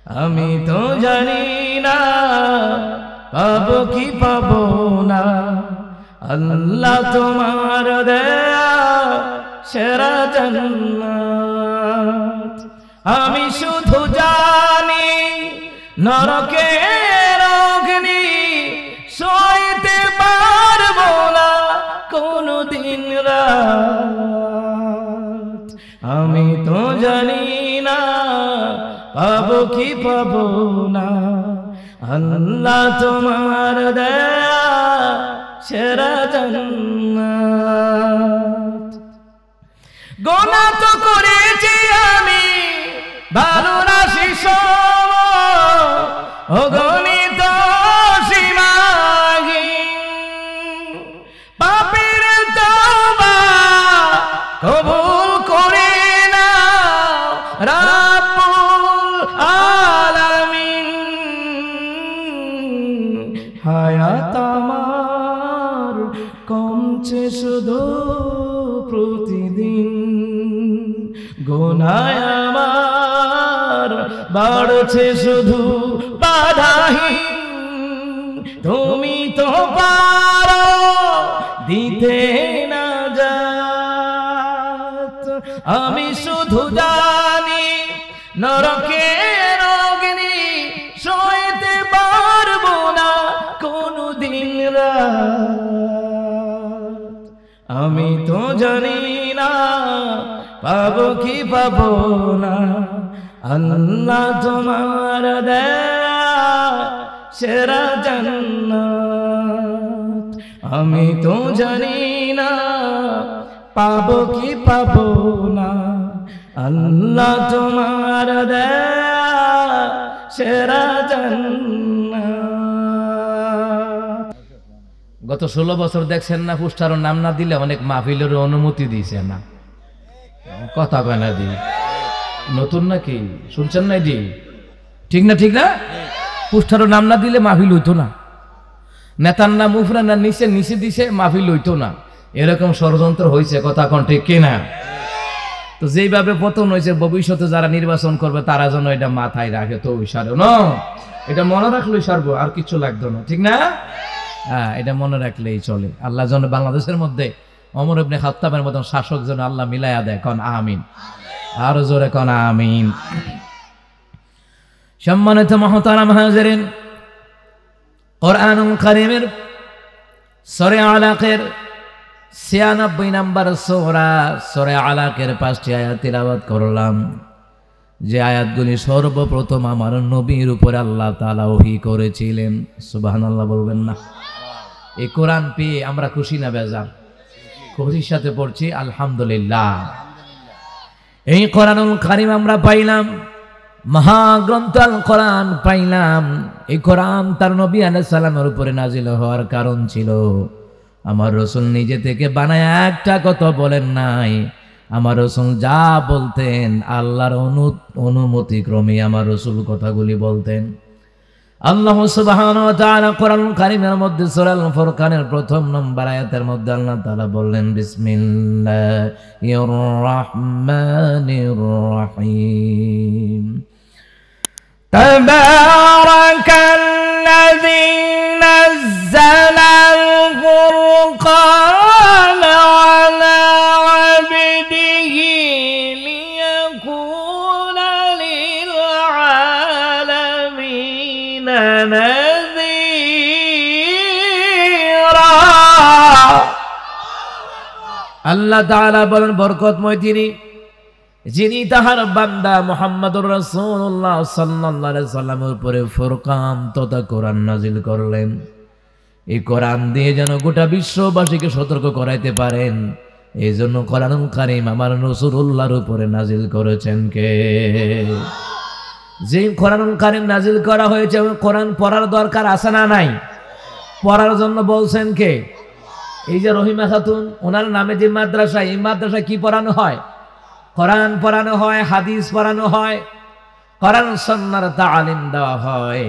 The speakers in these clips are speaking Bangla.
আমি তো জানি না পাবো কি পাবো না, আল্লাহ তোমার দেয়া সেরা জান্নাত। আমি শুধু জানি নরকের অগ্নি সইতে পারবো না কোনদিন রাত। আমি তো জানি না পাবো কি পাবো না, আল্লাহ তোমার দয়া সেরা জান্নাত। গুনাহ তো করেছি আমি ভালো রাশি অগণিত সীমাহীন, পাপের তওবা কবুল করে না রাব্বুল আলামিন। হায়াত আমার কমছে শুধু প্রতিদিন, গুনাহ আমার বাড়ছে শুধু বাধাহীন। তুমি তো পারো দিতে না জাত, আমি শুধু জানি নরকের অগ্নি সইতে পারবো না কোনদিন রাত। আমি তো জানি না পাবো কি পাবো না, আল্লাহ তোমার দয়া সেরা জান্নাত। আমি তো জানি না পাবো কি পাবো না, আল্লাহ তোমার দয়া সেরা জান্নাত। গত 16 বছর দেখছেন না, পুস্টার নাম না দিলে অনেক মাহফিলের অনুমতি দিয়েছে না, কথা কয় না দি, নতুন নাকি শুনছেন না দি, ঠিক না ঠিক না? পুস্টারও নাম না দিলে মাহফিল হইতো না, নেতার নাম উপরে না নিচে নিচে দিছে মাহফিল হইতো না, এরকম ষড়যন্ত্র হয়েছে, কথা কোন ঠিক কিনা? তো যেইভাবে পতন হয়েছে, ভবিষ্যতে যারা নির্বাচন করবে তারা যেন এটা মাথায় রাখে, তো ইশারে ন এটা মনে রাখলেই সারব, আর কিছু লাগতো না, ঠিক না? হ্যাঁ, এটা মনে রাখলেই চলে। আল্লাহ যেন বাংলাদেশের মধ্যে ওমর ইবনে খাত্তাবের মতন শাসক যেন আল্লাহ মিলাইয়া দেয়, কোন আমিন, আরো জোরে কোন আমিন। সম্মানিত মুহতারাম হাজিরিন, কোরআনুল কারীমের সূরা আলাকের 96 নম্বর সূরা আলাকের 5টি আয়াত তিলাওয়াত করলাম, যে আয়াতগুলি সর্বপ্রথম আমার নবীর উপরে আল্লাহ তাআলা ওহী করেছিলেন। সুবহানাল্লাহ বলবেন না? এই কোরআন পেয়ে আমরা খুশি না বেজার? খুশির সাথে পড়ছি আলহামদুলিল্লাহ। এই কোরআনুল কারীম আমরা পাইলাম, মহাগ্রন্থ আল কোরআন পাইলাম। এই কোরআন তার নবী আলাইহিস সালামের উপরে নাজিল হওয়ার কারণ ছিল, আমার রাসূল নিজে থেকে বানায় একটা কথা বলেন নাই। আমার রাসূল যা বলতেন আল্লাহর অনুমতি ক্রমে আমার রাসূল কথাগুলি বলতেন। আল্লাহ সুবহানাহু ওয়া তাআলা কোরআনুল কারীমের মধ্যে সূরা আল ফুরকানের 1 নম্বর আয়াতের মধ্যে আল্লাহ তাআলা বললেন, বিসমিল্লাহির রাহমানির রহিম, তাবারাকাল্লাযী নাযালাল ফুরকানা আলা আবদিহি লিয়াকুনা লিল আলামিনা নাযীরা। আল্লাহ তাআলা বলেন, বরকতময় তিনি, যিনি তাহার বান্দা মুহাম্মদুর রাসূলুল্লাহ সাল্লাল্লাহু আলাইহি সাল্লামের উপরে ফুরকান তথা কোরআন নাজিল করলেন। এই কোরআন দিয়ে যেন গোটা বিশ্ববাসীকে সতর্ক করাইতে পারেন, এই জন্য কোরআনুল কারীম আমার রাসূলুল্লাহর উপরে নাজিল করেছেন কে? যে কোরআনুল কারীম নাজিল করা হয়েছে, কোরআন পড়ার দরকার আছে না নাই? পড়ার জন্য বলছেন কে? এই যে রহিমা খাতুন, ওনার নামে যে মাদ্রাসা, এই মাদ্রাসায় কি পড়ানো হয়? কোরআন পড়ানো হয়, হাদিস পড়ানো হয়, কোরআন সুন্নাহর তালিম দেওয়া হয়।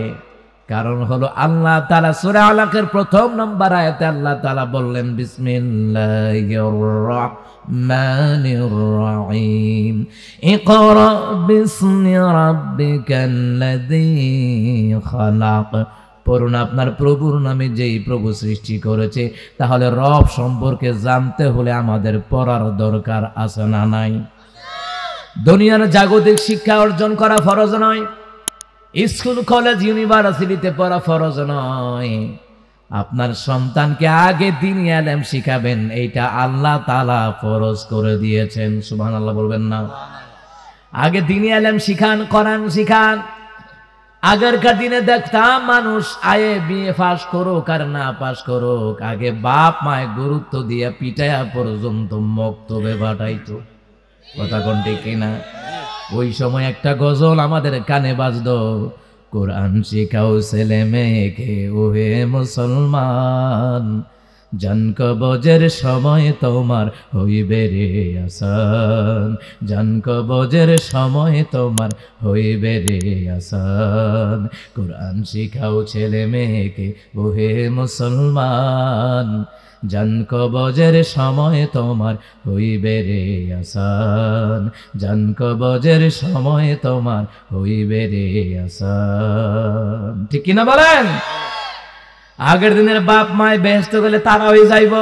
কারণ হলো আল্লাহ তাআলা সূরা আলাকের প্রথম নম্বর আয়াতে আল্লাহ তাআলা বললেন বিসমিল্লাহির রাহমানির রহিম ইকরা বিসমি রাব্বিকাল্লাযী খালাক। পড়ুন আপনার প্রভুর নামে যেই প্রভু সৃষ্টি করেছে। তাহলে রব সম্পর্কে জানতে হলে আমাদের পড়ার দরকার আছে না নাই? দুনিয়ার জাগতিক শিক্ষা অর্জন করা ফরজ নয়, স্কুল কলেজ ইউনিভার্সিটিতে পড়া ফরজ নয়। আপনার সন্তানকে আগে দ্বীনি ইলম শিখাবেন, এইটা আল্লাহ তাআলা ফরজ করে দিয়েছেন। সুবহানাল্লাহ বলবেন না? আগে দ্বীনি ইলম শিখান, কোরআন শিখান। আগেরকার দিনে দেখতাম মানুষ আয়ে বিয়ে পাস করুক আর না পাস করুক, আগে বাপ মায় গুরুত্ব দিয়ে পিটায়া পর্যন্ত মক্তবে পাঠাইতো। কথা কোন ঠিক কিনা? ওই সময় একটা গজল আমাদের কানে বাজতো, কোরআন শিখাও ছেলে মেয়েকে ওহে মুসলমান, জান কবজের সময় তোমার হইবে রে আসান, জান কবজের সময় তোমার হইবে রে আসান। কোরআন শিখাও ছেলে মেয়েকে ওহে মুসলমান, জান কবজের সময় তোমার হইবে রে আসান, জান কবজের সময় তোমার হইবে রে আসান। ঠিক কিনা বলেন? আগের দিনের বাপ মায় বেহেশতে গেলে তারা হয়ে যাইব,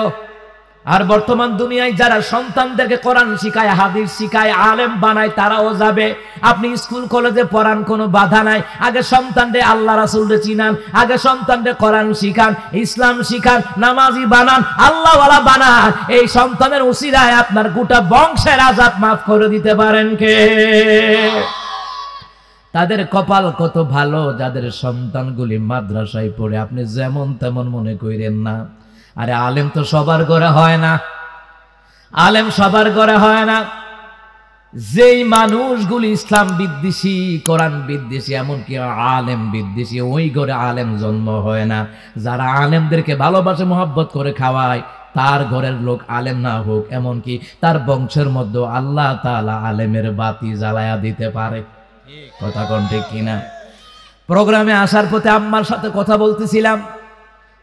আর বর্তমান দুনিয়ায় যারা সন্তানদেরকে কোরআন শিখায়, হাদিস শিখায়, আলেম বানায়, তারাও যাবে। আপনি স্কুল কলেজে পড়ান, কোনো বাধা নাই। আগে সন্তানদের আল্লাহ রাসূলকে চিনান, আগে সন্তানদের কোরআন শিখান, ইসলাম শিখান, নামাজি বানান, আল্লাহওয়ালা বানান। এই সন্তানের উসিলায় আপনার গোটা বংশের আযাব মাফ করে দিতে পারেন কে? তাদের কপাল কত ভালো যাদের সন্তানগুলি মাদ্রাসায় পড়ে। আপনি যেমন তেমন মনে করেন না। আরে আলেম তো সবার ঘরে হয় না, আলেম সবার ঘরে হয় না। যেই মানুষগুলি ইসলাম বিদ্বেষী, কোরআন বিদ্বেষী, এমনকি আলেম বিদ্বেষী, ওই ঘরে আলেম জন্ম হয় না। যারা আলেমদেরকে ভালোবাসে, মহব্বত করে খাওয়ায়, তার ঘরের লোক আলেম না হোক, এমনকি তার বংশের মধ্যে আল্লাহ তাআলা আলেমের বাতি জ্বালায়া দিতে পারে। কথা কোন ঠিক কিনা? প্রোগ্রামে আসার পথে আম্মার সাথে কথা বলতেছিলাম।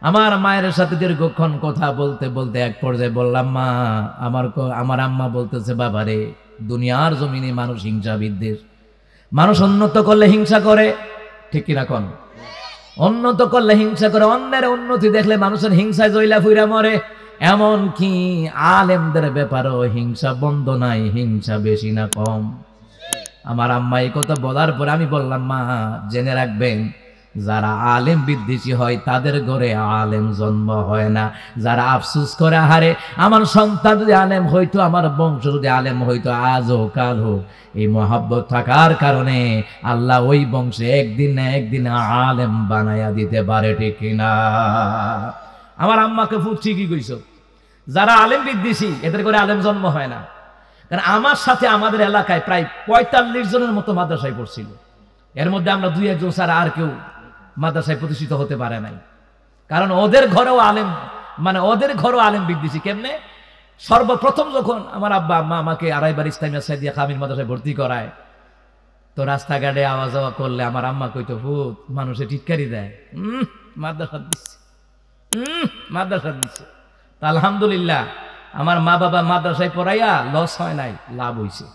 আমার মায়ের সাথে দীর্ঘক্ষণ কথা বলতে বলতে এক পর্যায়ে বললাম, মা, আমার আম্মা বলতেছে, বাবারে, দুনিয়ার জমিনে মানুষ হিংসা বিদ্বেষ, মানুষ উন্নত করলে হিংসা করে। ঠিক কিনা কোন? উন্নত করলে হিংসা করে, অন্যের উন্নতি দেখলে মানুষের হিংসায় জইলা ফুইরা মরে। এমন কি আলেমদের ব্যাপারেও হিংসা বন্ধ নাই, হিংসা বেশি না কম? আমার আম্মা এই কথা বলার পরে আমি বললাম, মা, জেনে রাখবেন, যারা আলেম বিদ্বেষী হয় তাদের ঘরে আলেম জন্ম হয় না। যারা আফসুস করে, হারে আমার সন্তান যদি আলেম হইতো, আমার বংশ যদি আলেম হইতো, আজ হোক কাল হোক, এই মহব্বত থাকার কারণে আল্লাহ ওই বংশে একদিন না একদিন আলেম বানায়া দিতে পারে। ঠিক কিনা? আমার আম্মাকে ফুটছি কি কইছ? যারা আলেম বিদ্বেষী এদের ঘরে আলেম জন্ম হয় না। কারণ আমার সাথে আমাদের এলাকায় প্রায় ৪৫ জনের মতো মাদ্রাসায় পড়ছিল। এর মধ্যে আমরা ২-১ জন ছাড়া আর কেউ মাদ্রাসায় প্রতিষ্ঠিত হতে পারে নাই। কারণ ওদের ঘরেও আলেম, মানে ওদের ঘরেও আলেম বিদ্বেষী। কেমনে? সর্বপ্রথম যখন আমার আব্বা আম্মা আমাকে আড়াইবার ইসলামিয়া সাইদিয়া কামিল মাদ্রাসায় ভর্তি করায়, তো রাস্তাঘাটে আওয়াজ যাওয়া করলে আমার আম্মা কইতো, ভূত, মানুষে টিটকারি দেয়, মাদ্রাসা দিচ্ছে, মাদ্রাসা দিচ্ছে। তা আলহামদুলিল্লাহ আমার মা বাবা মাদ্রাসায় পড়াইয়া লস হয় নাই, লাভ হইছে।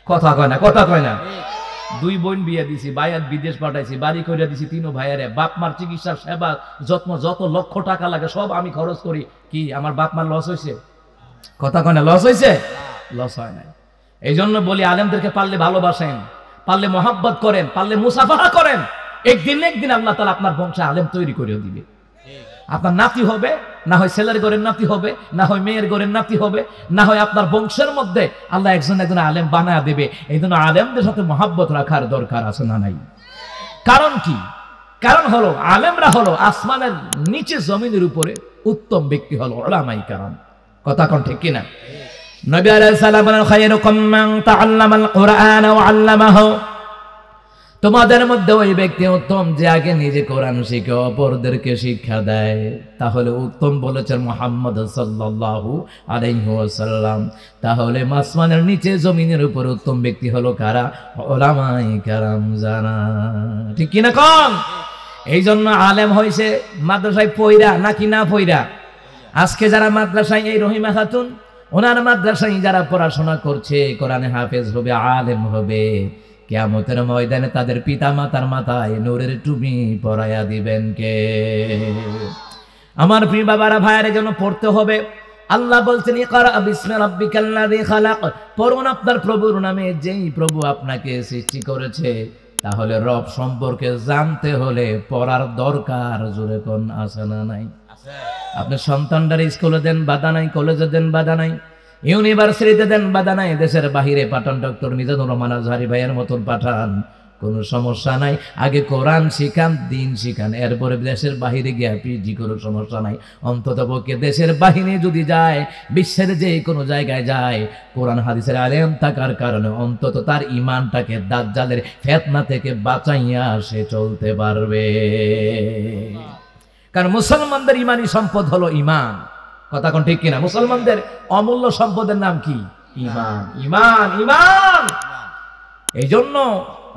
কথা কয় না? কথা কয় না? 2 বোন বিয়ে দিছি, ভাইয়ার বিদেশ পাঠাইছি, বাড়ি করে দিছি 3 ভাইয়ারে। বাপ মার চিকিৎসার সেবা যত্ন, যত লক্ষ টাকা লাগে সব আমি খরচ করি। কি আমার বাপ মার লস হয়েছে? কথা কয় না? লস হয়েছে? লস হয় নাই। এই জন্য বলি, আলেমদেরকে পারলে ভালোবাসেন, পারলে মহব্বত করেন, পারলে মুসাফাহা করেন। একদিন একদিন আল্লাহ তাআলা আপনার বংশে আলেম তৈরি করে দিবে। আপনার নাতি হবে, না হয় ছেলের ঘরের নাতি হবে, না হয় মেয়ের ঘরের নাতি হবে, না হয় আপনার বংশের মধ্যে আল্লাহ একজন একজন আলেম বানায় দেবে। এই জন্য আলেমদের সাথে মহব্বত রাখার দরকার আছে না নাই? কারণ কি? কারণ হলো আলেমরা হলো আসমানের নিচে জমিনের উপরে উত্তম ব্যক্তি হলো উলামায়ে কেরাম। কথা কোন ঠিক কিনা? নবী আলাইহিস সালাম বলেন, খায়রুকুম মান তাআল্লামাল কুরআন ওয়া আল্লামাহু। তোমাদের মধ্যে ওই ব্যক্তি উত্তম যে আগে নিজে কোরআন শিখে অপরদেরকে শিক্ষা দেয়। তাহলে উত্তম বলেছেন মুহাম্মদ সাল্লাল্লাহু আলাইহি ওয়াসাল্লাম। তাহলে আসমানের নিচে জমিনের উপর উত্তম ব্যক্তি হলো কারা? উলামায়ে কেরাম জানা। ঠিক কিনা কোন? এই জন্য আলেম হয়েছে মাদ্রাসায় পইরা নাকি না পইরা। আজকে যারা মাদ্রাসায়, এই রহিমা খাতুন ওনার মাদ্রাসায় যারা পড়াশোনা করছে, কোরআনে হাফেজ হবে, আলেম হবে, কিয়ামতের ময়দানে তাদের পিতা মাতার মাথায় নূরের টুপি পরাইয়া দিবেন কে? আমার প্রিয় বাবারা ভাইয়ের জন্য পড়তে হবে। আল্লাহ বলছেন ইকরা বিসমি রাব্বিকাল্লাযী খালাক, পড়ুন আপনার প্রভুর নামে, যেই প্রভু আপনাকে সৃষ্টি করেছে। তাহলে রব সম্পর্কে জানতে হলে পড়ার দরকার জোরে কোন আছে না নাই? আপনি সন্তানটার স্কুলে দেন বাধা নাই, কলেজে দেন বাধা নাই, ইউনিভার্সিটিতে দেন বাধা নাই, দেশের বাহিরে পাঠান, ডক্টর মিজানুর রহমান আজহারি ভাইয়ের মতন পাঠান, কোনো সমস্যা নাই। আগে কোরআন শিখান, দিন শিখান, এরপরে দেশের বাহিরে গিয়ে পিজি কোনো সমস্যা নাই। অন্তত পক্ষে দেশের বাহিরে যদি যায়, বিশ্বের যে কোনো জায়গায় যায়, কোরআন হাদিসের আলেম থাকার কারণে অন্তত তার ইমানটাকে দাজ্জালের ফিতনা থেকে বাঁচাইয়া সে চলতে পারবে। কারণ মুসলমানদের ইমানি সম্পদ হলো ইমান। কথা কোন ঠিক কিনা? মুসলমানদের অমূল্য সম্পদের নাম কি? ইমান। ইমান, ইমান। এই জন্য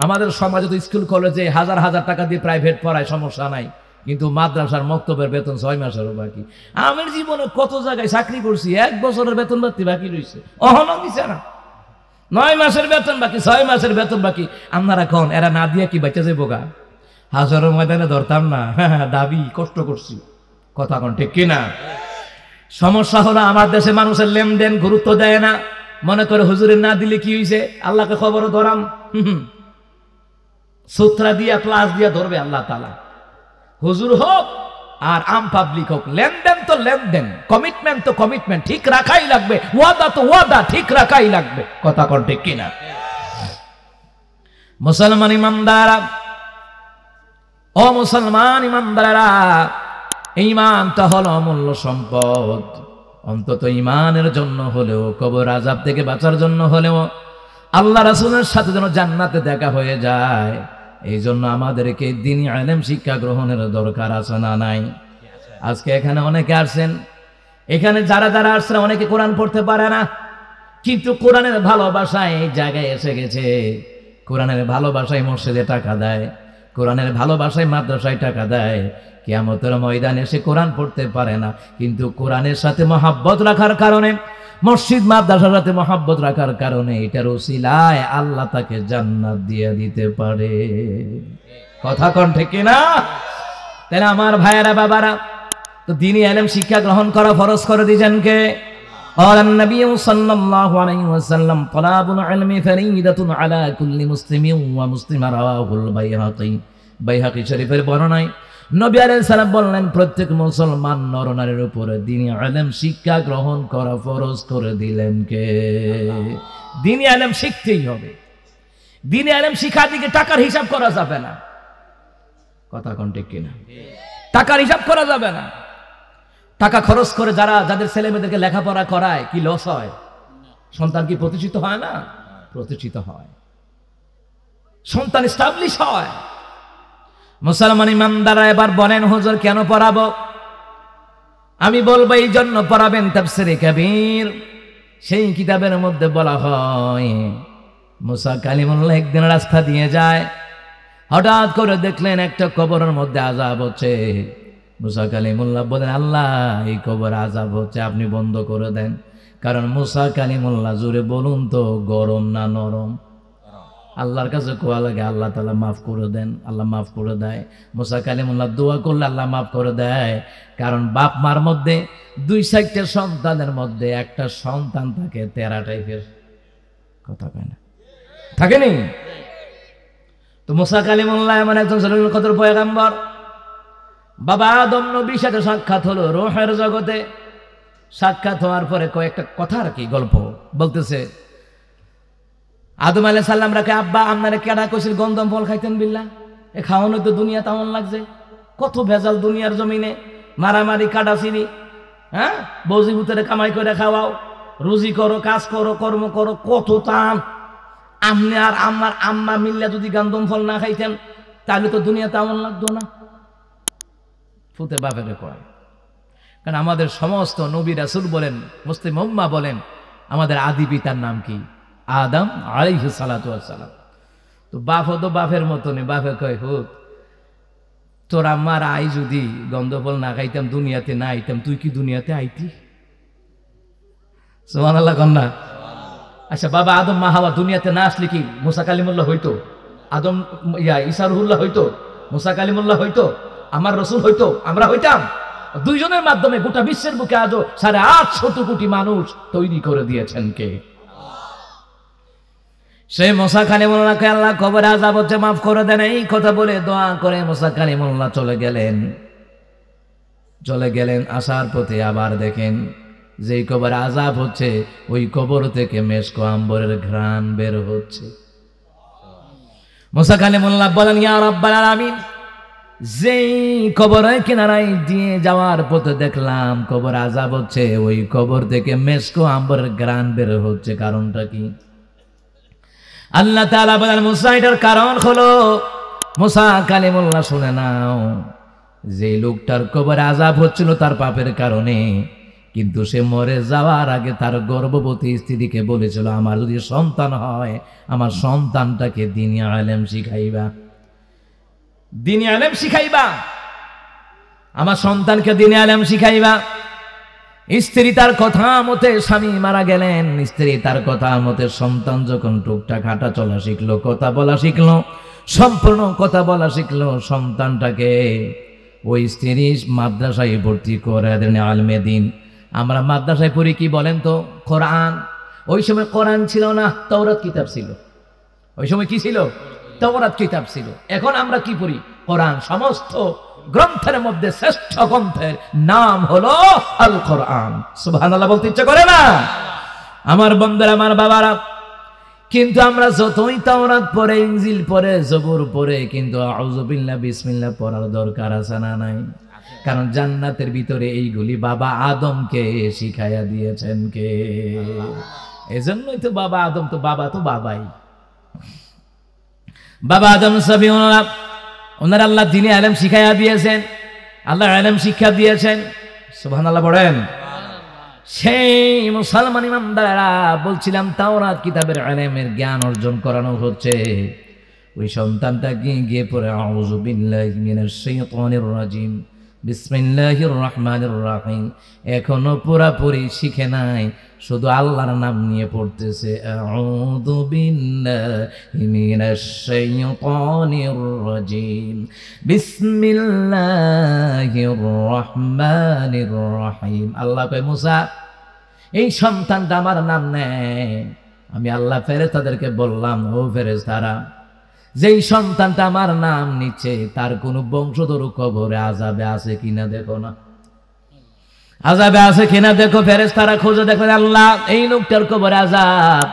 আমাদের সমাজে তো স্কুল কলেজে হাজার হাজার টাকা দিয়ে প্রাইভেট পড়ায়, সমস্যা নাই, কিন্তু মাদ্রাসার মক্তবের বেতন 6 মাসেরও বাকি। আমার জীবনে কত জায়গায় চাকরি করছি, 1 বছরের বেতন বাকি রয়েছে, অহনো দিছে না। 9 মাসের বেতন বাকি, 6 মাসের বেতন বাকি। আপনারা কোন এরা না দিয়া কি বেঁচে যাবো গা? হাজারের ময়দানে ধরতাম না, দাবি কষ্ট করছি। কথা কোন ঠিক কিনা? সমস্যা হলো আমার দেশে মানুষের লেনদেন গুরুত্ব দেয় না, মনে করে হুজুরের না দিলে কি হয়েছে, আল্লাহকে খবর ধরাম, সূত্রা দিয়া ক্লাস দিয়া ধরবে আল্লাহ তাআলা। হুজুর হোক আর আম পাবলিক হোক, লেনদেন তো লেনদেন, কমিটমেন্ট তো কমিটমেন্ট ঠিক রাখাই লাগবে, ওয়াদা তো ওয়াদা ঠিক রাখাই লাগবে। কথা কোন ঠিক কিনা? মুসলমান ইমানদাররা, ও মুসলমান ইমানদাররা, ঈমানটা হলো অমূল্য সম্পদ। অন্তত ঈমানের জন্য হলেও, কবর আযাব থেকে বাঁচার জন্য হলেও, আল্লাহ রাসূলের সাথে যেন জান্নাতে দেখা হয়ে যায়, এই জন্য আমাদেরকে দ্বীনি ইলম শিক্ষা গ্রহণের দরকার আছে না নাই? আজকে এখানে অনেকে আসছেন, এখানে যারা যারা আসছেন অনেকে কোরআন পড়তে পারে না, কিন্তু কোরআনের ভালোবাসায় এই জায়গায় এসে গেছে। কোরআনের ভালোবাসায় মসজিদে টাকা দেয়, কোরআনের ভালোবাসায় মাদ্রাসায় টাকা দেয়। কিয়ামতের ময়দানে সে কোরআন পড়তে পারে না, কিন্তু কোরআনের সাথে মহাব্বত রাখার কারণে, মসজিদ মাদ্রাসার সাথে মহাব্বত রাখার কারণে, এটার ওসিলায় আল্লাহ তাকে জান্নাত দিয়ে দিতে পারে। কথা কোন ঠিক না? তাহলে আমার ভাইয়েরা বাবারা, তো দ্বীনি ইলম শিক্ষা গ্রহণ করা ফরজ করে দিয়েছেন কে? قال النبي صلى الله عليه وسلم طلب العلم فريضة على كل مسلم ومسلم رواه البيهقي। বাইহাকি শরীফের বর্ণনায় নবী আলাইহিস সালাম বললেন, প্রত্যেক মুসলমান নরনারীর উপরে দ্বীনি ইলম শিক্ষা গ্রহণ করা ফরজ করে দিলেন কে? দ্বীনি ইলম শিখতেই হবে। দ্বীনি ইলম শিক্ষা দিকে টাকার হিসাব করা যাবে না। কথা কোন ঠিক কিনা? টাকার হিসাব করা যাবে না। টাকা খরচ করে যাদের ছেলে মেয়েদেরকে লেখাপড়া করায়, কি লস হয়? সন্তান কি প্রতিষ্ঠিত হয় না? প্রতিষ্ঠিত হয়, সন্তান এস্টাবলিশ হয়। মুসলমান ইমানদাররা এবার বলেন, হুজুর কেন পড়াবো? আমি বলবো এই জন্য পড়াবেন, তাফসীরে কাবীর সেই কিতাবের মধ্যে বলা হয়, মুসা কালিমুল্লাহ একদিন রাস্তা দিয়ে যায়, হঠাৎ করে দেখলেন একটা কবরের মধ্যে আযাব হচ্ছে। মুসা কালিমুল্লাহ বলেন, আল্লাহ এই কবর আযাব হচ্ছে, আপনি বন্ধ করে দেন। কারণ মুসা কালিমুল্লাহ জোরে বলুন তো, গরম না নরম? আল্লাহর কাছে কোয়া লাগে, আল্লাহ তাআলা মাফ করে দেন। আল্লাহ মাফ করে দেয়। মুসা কালিমুল্লাহ দোয়া করলে আল্লাহ মাফ করে দেয়। কারণ বাপ মার মধ্যে 2-4টা সন্তানের মধ্যে একটা সন্তান থাকে তেরা টাইপের। কথা কয় না? থাকেনি? তো মুসা কালিমুল্লাহ এমন একজন সলিমুল কদর পয়গম্বর, বাবা আদম নবীর সাথে সাক্ষাৎ হলো রূহের জগতে। সাক্ষাৎ হওয়ার পরে কয়েকটা কথার কি গল্প বলতেছে। আদম আলাইহিস সালাম রাখে, আব্বা আপনারা কেডা কইছিল গন্ধম ফল খাইতেন বিল্লাহ? এ খাওয়ানো তো দুনিয়া তেমন লাগছে, কত ভেজাল দুনিয়ার জমিনে, মারামারি কাটাছিনি, হ্যাঁ, বৌজি ভূতের কামাই করে খাওয়াও, রুজি করো, কাজ করো, কর্ম করো, কত টান। আপনি আর আমার আম্মা মিল্লা যদি গন্ধম ফল না খাইতেন তাহলে তো দুনিয়া তেমন লাগতো না। ফুতে বাপেরে কয়। কারণ আমাদের সমস্ত নবী রাসূল বলেন, মুসলিম উম্মাহ বলেন, আমাদের আদি পিতার নাম কি? আদম আলাইহিস সালাতু ওয়াস সালাম। তো বাপ তো বাপের মতনই, বাপে কয় হুত তোর আমার আই যদি গন্ধফল না খাইতাম, দুনিয়াতে না আইতাম, তুই কি দুনিয়াতে আইতি? সুবহানাল্লাহ কন্যা। আচ্ছা বাবা আদম মা হাওয়া দুনিয়াতে না আসলে কি মুসা কালিমুল্লাহ হইতো? আদম ঈসা রুহুল্লাহ হইতো? মুসা কালিমুল্লাহ হইতো? আমার রসুল হইতো? আমরা হইতাম? দুইজনের মাধ্যমে গোটা বিশ্বের বুকে আজও 850 কোটি মানুষ তৈরি করে দিয়েছেন কে? সেই মুসা কালিমুল্লাহকে আল্লাহ কবরে আযাব হচ্ছে মাফ করে দেন, এই কথা বলে দোয়া করে মুসা কালিমুল্লাহ চলে গেলেন। আসার পথে আবার দেখেন যেই কবরে আযাব হচ্ছে ওই কবর থেকে মেশক আম্বরের ঘ্রাণ বের হচ্ছে। মুসা কালিমুল্লাহ বলেন, ইয়া রাব্বাল আলামিন, যেই কবরের কিনারায় দিয়ে যাওয়ার পথে দেখলাম কবর আযাব হচ্ছে, ওই কবর থেকে মেশক আম্বরের ঘ্রাণ বের হচ্ছে, কারণটা কি? আল্লাহ তাআলা বলেন, মুসা এটার কারণ হলো, মুসা কালিমুল্লাহ শুনে নাও, যে লোকটার কবরে আযাব হচ্ছিল তার পাপের কারণে, কিন্তু সে মরে যাওয়ার আগে তার গর্ভবতী স্ত্রীকে বলেছিল, আমার যদি সন্তান হয় আমার সন্তানটাকে দ্বীনি ইলম শিখাইবা, দ্বীনি ইলম শিখাইবা, আমার সন্তানকে দ্বীনি ইলম শিখাইবা। স্ত্রী তার কথা মতে, স্বামী মারা গেলেন, স্ত্রী তার কথা মতে সন্তান যখন টুকটাক হাঁটা চলা শিখলো, কথা বলা শিখলো, সম্পূর্ণ কথা বলা শিখলো, সন্তানটাকে ওই স্ত্রী মাদ্রাসায় ভর্তি করে দেন আলমে দ্বীন। আমরা মাদ্রাসায় পড়ি কি বলেন তো? কোরআন। ওই সময় কোরআন ছিল না, তাওরাত কিতাব ছিল। ওই সময় কি ছিল? তাওরাত কিতাব ছিল। এখন আমরা কি পড়ি? কোরআন। সমস্ত গ্রন্থের মধ্যে শ্রেষ্ঠ গ্রন্থের নাম হলো আল কোরআন। সুবহানাল্লাহ বলতে ইচ্ছা করে না আমার বন্ধুরা, আমার বাবারা? কিন্তু আমরা যতই তাওরাত পড়ে, ইনজিল পড়ে, জবুর পড়ে, কিন্তু আউযু বিল্লাহ বিসমিল্লাহ পড়ার দরকার আছে না নাই? কারণ জান্নাতের ভিতরে এইগুলি বাবা আদমকে শিখাইয়া দিয়েছেন কে? এজন্যই তো বাবা আদম, তো বাবা তো বাবাই। বাবা আদম সাবিউল্লাহ, ওনার আল্লাহ দ্বীনি ইলম শিখাইয়া দিয়েছেন, আল্লাহ ইলম শিক্ষা দিয়েছেন। সুবহানাল্লাহ পড়েন। সেই মুসলমান ইমামদারেরা বলছিলাম তাওরাত কিতাবের ইলমের জ্ঞান অর্জন করানো হচ্ছে, ওই সন্তানটা গিয়ে পড়ে আউযু বিল্লাহি মিনাশ শাইতানির রাজিম, বিসমিল্লাহির রহমানির রহিম। এখনো পুরাপুরি শিখে নাই, শুধু আল্লাহর নাম নিয়ে পড়তেছে, আউযু বিল্লাহি মিনাশ শাইতানির রাজিম, বিসমিল্লাহির রহমানির রহিম। আল্লাহ কয়, মুসা এই সন্তানটা আমার নাম নেয়। আমি আল্লাহ ফেরেশতাদেরকে বললাম, ও ফেরেশতারা, যেই সন্তানটা আমার নাম নিচ্ছে তার কোন বংশধর কবরে আযাবে আছে কিনা দেখো না, আযাবে আছে কিনা দেখো। ফেরেশতারা খোঁজে দেখলেন, আল্লাহ এই লোকটার কবরে আযাব।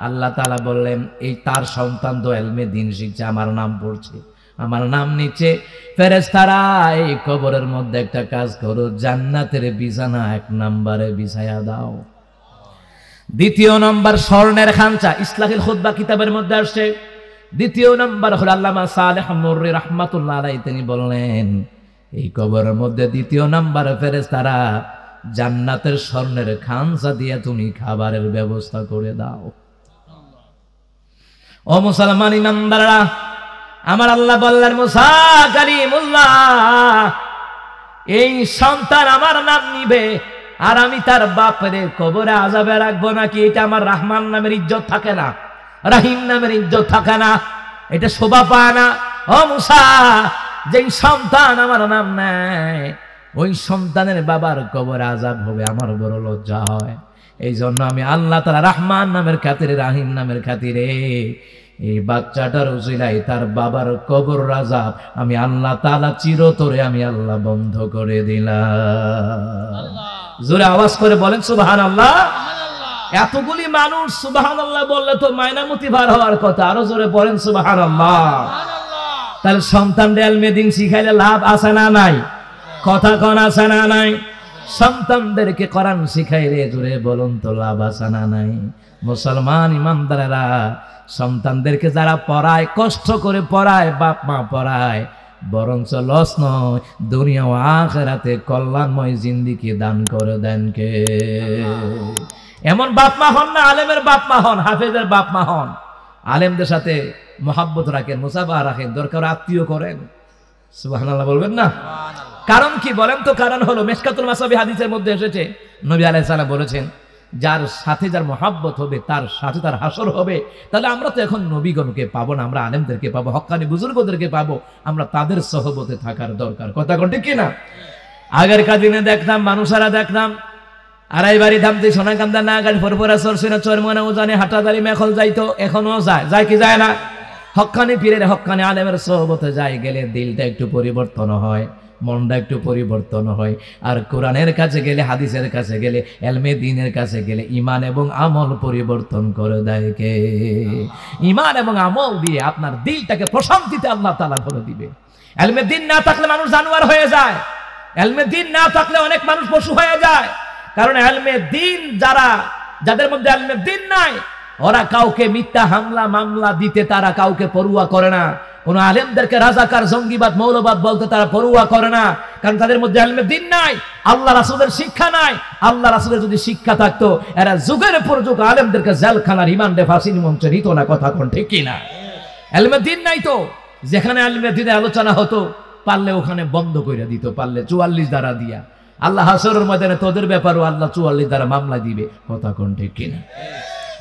আল্লাহ তাআলা বললেন, এই তার সন্তান তো ইলমে দ্বীন শিখছে, আমার নাম পড়ছে, আমার নাম নিচ্ছে। ফেরেশতারা এই কবরের মধ্যে একটা কাজ করো, জান্নাতের বিছানা 1 নম্বরে বিছায়া দাও। 2 নম্বর স্বর্ণের খাঞ্চা, ইসলাহিল খুতবা কিতাবের মধ্যে আসছে। 2 নম্বর হলো আল্লামা সালেহ মুররি রাহমাতুল্লাহ আলাইহি, তিনি বললেন এই কবরের মধ্যে 2 নম্বর ফেরেশতারা জান্নাতের স্বর্ণের খাঞ্চা দিয়ে তুমি খাবারের ব্যবস্থা করে দাও। ও মুসলমান ইমানদাররা, আমার আল্লাহ বললেন, মুসা কালিমুল্লাহ এই সন্তান আমার নাম নিবে আর আমি তার বাপরে কবরে আযাবে রাখবো নাকি? এটা আমার রহমান নামের ইজ্জত থাকে না, রহিম নামের ইজ্জত থাকে না, এটা শোভা পায় না। ও মুসা, যেই সন্তান আমার নাম নেয় ওই সন্তানের বাবার কবরে আযাব হবে, আমার বড় লজ্জা হয়। এই জন্য আমি আল্লাহ তাআলা রহমান নামের খাতিরে, রহিম নামের খাতিরে এই বাচ্চাটার উসিলায় তার বাবার কবর আযাব আমি আল্লাহ তাআলা চিরতরে আমি আল্লাহ বন্ধ করে দিলাম। জোরে আওয়াজ করে বলেন সুবহানাল্লাহ। এতগুলি মানুষ সুবহানাল্লাহ বললে তো মায়নামতি ভার হওয়ার কথা, আরো জোরে বলেন সুবহানাল্লাহ। তাহলে সন্তানদের ইলমে দ্বীন শিখাইলে লাভ আছে না নাই? কথা কোন আছে না নাই? সন্তানদেরকে কোরআন শিখাইলে জোরে বলুন তো লাভ আছে না নাই? মুসলমান ইমানদারেরা, সন্তানদেরকে যারা পড়ায়, কষ্ট করে পড়ায়, বাপ মা পড়ায়, বরঞ্চ লস নয়, দুনিয়া ও আখিরাতে কল্যাণময় জিন্দেগি দান করে দেন কে? এমন বাপ মা হন না, আলেমের বাপ মা হন, হাফেজের বাপ মা হন, আলেমদের সাথে মহাব্বত রাখেন, মুসাফা রাখেন, দরকার আত্মীয় করেন, সুবহানাল্লাহ বলবেন না? কারণ কি বলেন তো? কারণ হলো মিশকাতুল মাসাবি হাদিসের মধ্যে এসেছে, নবী আলাইহিস সালাম বলেছেন, যার সাথে যার মহাব্বত হবে তার সাথে তার হাসর হবে। তাহলে আমরা তো এখন নবীগণকে পাবো না, আমরা আলেমদেরকে পাবো, হক্কানি বুজুর্গদেরকে পাবো, আমরা তাদের সহবতে থাকার দরকার। কথা কোন ঠিক কিনা? আগেরকার দিনে দেখতাম মানুষেরা, দেখতাম আড়াই বাড়ি ধামতে সোনাকান্দা না গাড়ি ফরফরা সরসিনা চরমনা উজানে হাটাদারি মেখল যাইতো, এখনো যায় কি যায় না? হক্কানি পীরের হক্কানি আলেমের সহবতে যায়, গেলে দিলটা একটু পরিবর্তন হয়, মনটা একটু পরিবর্তন হয়। আর কোরআনের কাছে গেলে, হাদিসের কাছে গেলে, এলমে দ্বীনের কাছে গেলে ঈমান এবং আমল পরিবর্তন করে দেয় কে? ঈমান এবং আমল দিয়ে আপনার দিলটাকে প্রশান্তিতে আল্লাহ তাআলা ভরে দিবে। এলমে দ্বীন না থাকলে মানুষ জানোয়ার হয়ে যায়, এলমে দ্বীন না থাকলে অনেক মানুষ পশু হয়ে যায়। কারণ এলমে দ্বীন যাদের মধ্যে এলমে দ্বীন নাই, ওরা কাউকে মিথ্যা হামলা মামলা দিতে তারা কাউকে পরোয়া করে না। কোন আলেমদেরকে রাজাকার, জঙ্গিবাদ, মৌলবাদ বলতে তারা পরোয়া করে না, কারণ তাদের মধ্যে ইলমে দ্বীন নাই, আল্লাহ রাসূলের শিক্ষা নাই। আল্লাহ রাসূলের যদি শিক্ষা থাকতো, এরা যুগের পর যুগ আলেমদেরকে জেলখানার রিমান্ডে ফাঁসির মঞ্চে নিত না। কথা কোন ঠিক কিনা? ইলমে দ্বীন নাই তো যেখানে ইলমে দ্বীনের আলোচনা হতো, পারলে ওখানে বন্ধ করে দিত, পারলে 44 ধারা দিয়া। আল্লাহ হাসরের ময়দানে তোদের ব্যাপারও আল্লাহ 44 ধারা মামলা দিবে। কথা কোন ঠিক কিনা?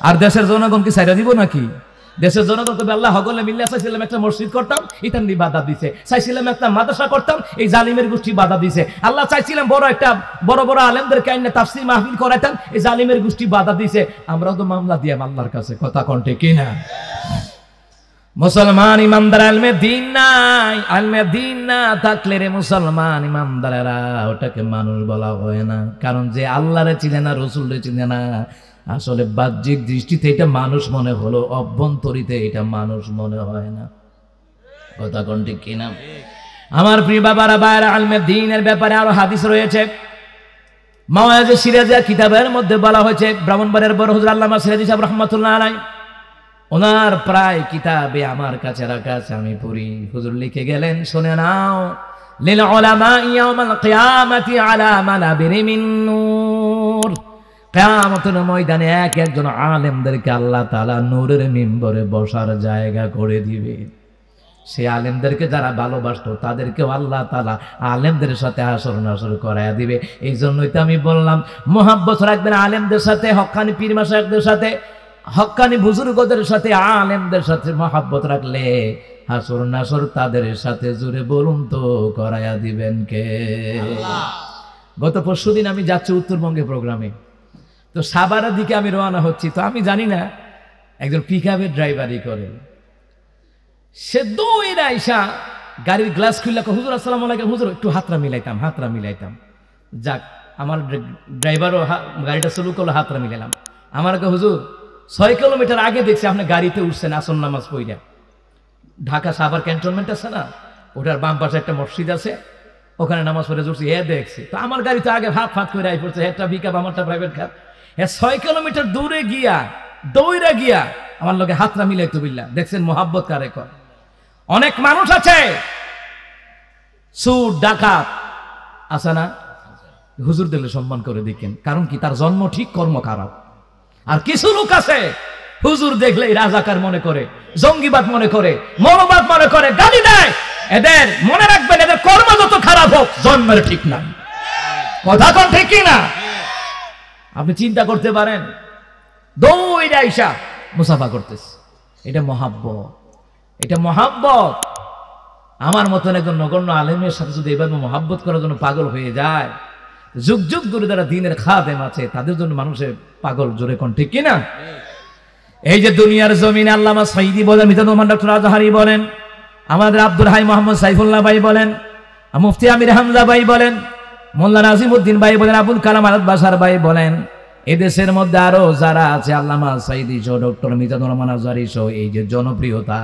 আর দেশের জনগণকে ছাইড়া দিব নাকি? দেশের জনগণকে আল্লাহ হগলে মিল্লা চাইছিলাম একটা মসজিদ করতাম, ইতান্দি বাধা দিছে। চাইছিলাম একটা মাদ্রাসা করতাম, এই জালিমের গোষ্ঠী বাধা দিছে। আল্লাহ চাইছিলাম বড় বড় আলেমদেরকে আইনে তাফসীর মাহফিল করাইতাম, এই জালিমের গোষ্ঠী বাধা দিছে। আমরাও তো মামলা দিয়াম আল্লাহর কাছে। কথা কোন ঠিক কিনা? মুসলমান ইমানদার ইলমে দ্বীন নাই, ইলমে দ্বীন না থাকলে রে মুসলমান ইমানদারেরা ওটাকে মানুষ বলা হয় না। কারণ যে আল্লাহরে চিনে না, রাসূলরে চিনে না, আসলে বাহ্যিক দৃষ্টিতে এটা মানুষ মনে হলো, অভ্যন্তরীতে এটা মানুষ মনে হয় না। কথা কোন ঠিক কিনা? আমার প্রিয় বাবারা, বাইরে ইলমে দ্বীনের ব্যাপারে আরো হাদিস রয়েছে। মাওয়াইজে সিরাজিয়া কিতাবের মধ্যে বলা হয়েছে, ব্রাহ্মণবাড়িয়ার বড় হুজুর আল্লামা সিরাজি সাহেব রাহমাতুল্লাহ আলাইহি, ওনার প্রায় কিতাবে আমার কাছে রাখা আছে, আমি পড়ি। হুজুর লিখে গেলেন, শুনে নাও, লিল উলামা ইয়াউমাল কিয়ামাতি আলা মানাবিরি মিন নূর। কিয়ামতের ময়দানে এক একজন আলেমদেরকে আল্লাহ তাআলা নূরের মিম্বরে বসার জায়গা করে দিবে। সেই আলেমদেরকে যারা ভালোবাসতো তাদেরকেও আল্লাহ তাআলা আলেমদের সাথে হাসর নাসর করায়া দিবে। এই জন্যই তো আমি বললাম, মুহাব্বত রাখবেন আলেমদের সাথে, হক্কানি পীর মাশায়েখদের সাথে, হক্কানি বুজুর্গদের সাথে, আলেমদের সাথে মহাব্বত রাখলে হাসর নাসর তাদের সাথে, জুড়ে বলুন তো, করায়া দিবেন কে? গত পরশুদিন আমি যাচ্ছি উত্তরবঙ্গে প্রোগ্রামে, তো সাভারের দিকে আমি রওনা হচ্ছি। তো আমি জানি না, একজন পিকআপের ড্রাইভারি করে, সে দৌড়ে আইসা গাড়ির গ্লাস খুললা, হুজুর আসসালামু আলাইকুম। হুজুর একটু হাতরা মিলাইতাম। যাক, আমার ড্রাইভারও গাড়িটা শুরু করলো, হাতরা মিলাইলাম। আমার হুজুর 6 কিলোমিটার আগে দেখছি আপনি গাড়িতে উঠছেন আসর নামাজ পড়িয়া। ঢাকা সাভার ক্যান্টনমেন্ট আছে না, ওটার বাম পাশে একটা মসজিদ আছে, ওখানে নামাজ পড়ে উঠছি। দেখছি তো আমার গাড়ি তো আগে ফাঁক করে আই পড়ছে, একটা পিকআপ আমারটা প্রাইভেট কার। 6 কিলোমিটার দূরে গিয়া দৌড়ে গিয়া আমার লোকে হাতরা মিলাইতো বিল্লাহ। দেখছেন মোহাব্বত কারে কর। অনেক মানুষ আছে সুর ডাকাত আছে না, হুজুর দিলে সম্মান করে দেখেন, কারণ কি তার জন্ম ঠিক, কর্ম খারাপ। আর কিছু লোক আছে হুজুর দেখলেই রাজাকার মনে করে, জঙ্গিবাদ মনে করে, মৌলবাদ মনে করে, গালি দেয়। এদের মনে রাখবেন, এদের কর্ম যত খারাপ হোক, জন্মের ঠিক না। কথা কোন ঠিক কিনা? আপনি চিন্তা করতে পারেন, দৌড়ে আইসা মুসাফা করতেছে, এটা মহাব্বত, এটা মহাব্বত। আমার মতন একজন নগণ্য আলেমের সাথে যদি এবার মহাব্বত করার জন্য পাগল হয়ে যায়, যুগ যুগ ধরে যারা দ্বীনের খাদেম আছে তাদের জন্য মানুষের পাগল। জোরে কোন ঠিক কিনা? এই যে দুনিয়ার জমিনে আল্লামা সাইদি বলেন, মিজানুর রহমান ডক্টর আজহারি বলেন, আমাদের আব্দুল হাই মোহাম্মদ সাইফুল্লাহ ভাই বলেন, মুফতি আমির হামজা ভাই বলেন, মোল্লা নাজিমউদ্দিন ভাই বলেন, আবুল কালাম আজাদ বাশার ভাই বলেন, এদেশের মধ্যে আরো যারা আছে, আল্লামা সাইদি সহ, ডক্টর মিজানুর রহমান আজহারি সহ, এই যে জনপ্রিয়তা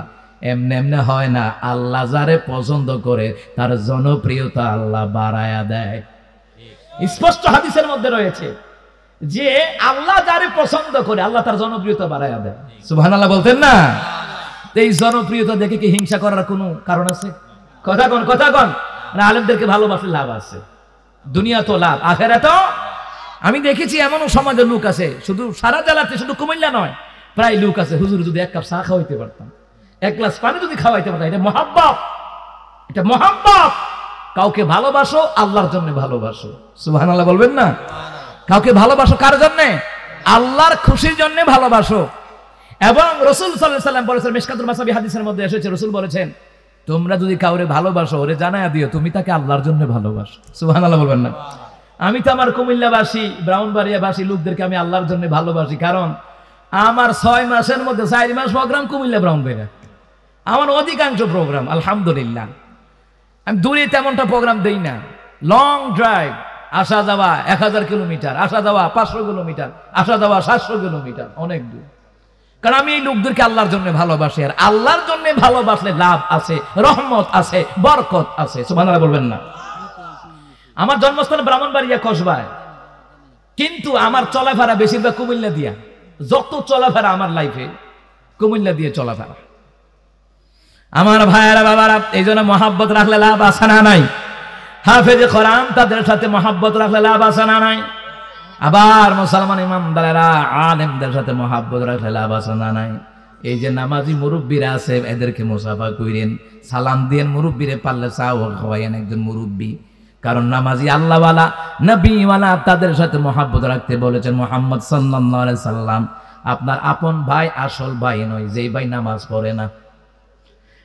এমনি এমনি হয় না। আল্লাহ যারে পছন্দ করে তার জনপ্রিয়তা আল্লাহ বাড়ায়া দেয়। স্পষ্ট হাদিসের মধ্যে রয়েছে যে আল্লাহ যারে পছন্দ করে আল্লাহ তার জনপ্রিয়তা বাড়ায়া দেয়। সুবহানাল্লাহ বলতেন না? এই জনপ্রিয়তা দেখে কি হিংসা করার কোনো কারণ আছে? কথা কন। আলেমদেরকে ভালোবাসলে লাভ আছে, দুনিয়া তো লাভ, আখিরাত। আমি দেখেছি এমনও সমাজের লোক আছে, শুধু সারা জেলাতে, শুধু কুমিল্লা নয়, প্রায় লোক আছে, হুজুর যদি 1 কাপ চা খাওয়াইতে পারতাম, 1 গ্লাস পানি যদি খাওয়াইতে পারতাম, এটা মহাব্বত। এটা মহাব্বত। কাউকে ভালোবাসো আল্লাহর জন্য ভালোবাসো, সুবহানাল্লাহ বলবেন না? কাউকে ভালোবাসো কার জন্য? আল্লাহর খুশির জন্য ভালোবাসো। এবং রাসূল সাল্লাল্লাহু আলাইহি ওয়াসাল্লাম বলেছেন, মিশকাতুল মাসাবি হাদিসের মধ্যে এসেছে, রাসূল বলেছেন তোমরা যদি কাউরে ভালোবাসো ওরে জানায়া দিও তুমি তাকে আল্লাহর জন্য ভালোবাসো, সুবহানাল্লাহ বলবেন না? আমি তো আমার কুমিল্লাবাসী ব্রাহ্মণবাড়িয়াবাসী লোকদেরকে আমি আল্লাহর জন্য ভালোবাসি, কারণ আমার 6 মাসের মধ্যে 4 মাস প্রোগ্রাম কুমিল্লা ব্রাহ্মণবাড়িয়া, আমার অধিকাংশ প্রোগ্রাম আলহামদুলিল্লাহ। আমি দূরে তেমনটা প্রোগ্রাম দেই না, লং ড্রাইভ, আসা যাওয়া 1000 কিলোমিটার, আসা যাওয়া 500 কিলোমিটার, আসা যাওয়া 700 কিলোমিটার, অনেক দূর। কারণ আমি এই লোকদেরকে আল্লাহর জন্য ভালোবাসি, আর আল্লাহর জন্য ভালোবাসলে লাভ আছে, রহমত আছে, বরকত আছে, সুবহানাল্লাহ বলবেন না? আমার জন্মস্থান ব্রাহ্মণবাড়িয়া কসবায়, কিন্তু আমার চলাফেরা বেশিরভাগ কুমিল্লা দিয়া। যত চলাফেরা আমার লাইফে কুমিল্লা দিয়ে চলাফেরা। আমার ভাইয়েরা বাবারা, এই জন্য মহাব্বত রাখলে লাভ আছে না নাই? হাফেজে কোরআন তাদের সাথে মহাব্বত রাখলে লাভ আছে না নাই? আবার মুসলমান ইমামদারেরা আলেমদের সাথে মহাব্বত রাখলে লাভ আছে না নাই? এই যে নামাজি মুরব্বীরা আছে এদেরকে মুসাফা কইরেন, সালাম দিয়েন, মুরব্বীরে পারলে চাও খাওয়াইয়েন একজন মুরব্বী। কারণ নামাজি আল্লাহওয়ালা নবীওয়ালা তাদের সাথে মহাব্বত রাখতে বলেছেন মুহাম্মদ সাল্লাল্লাহু আলাইহি সাল্লাম। আপনার আপন ভাই আসল ভাই নয় যেই ভাই নামাজ পড়ে না।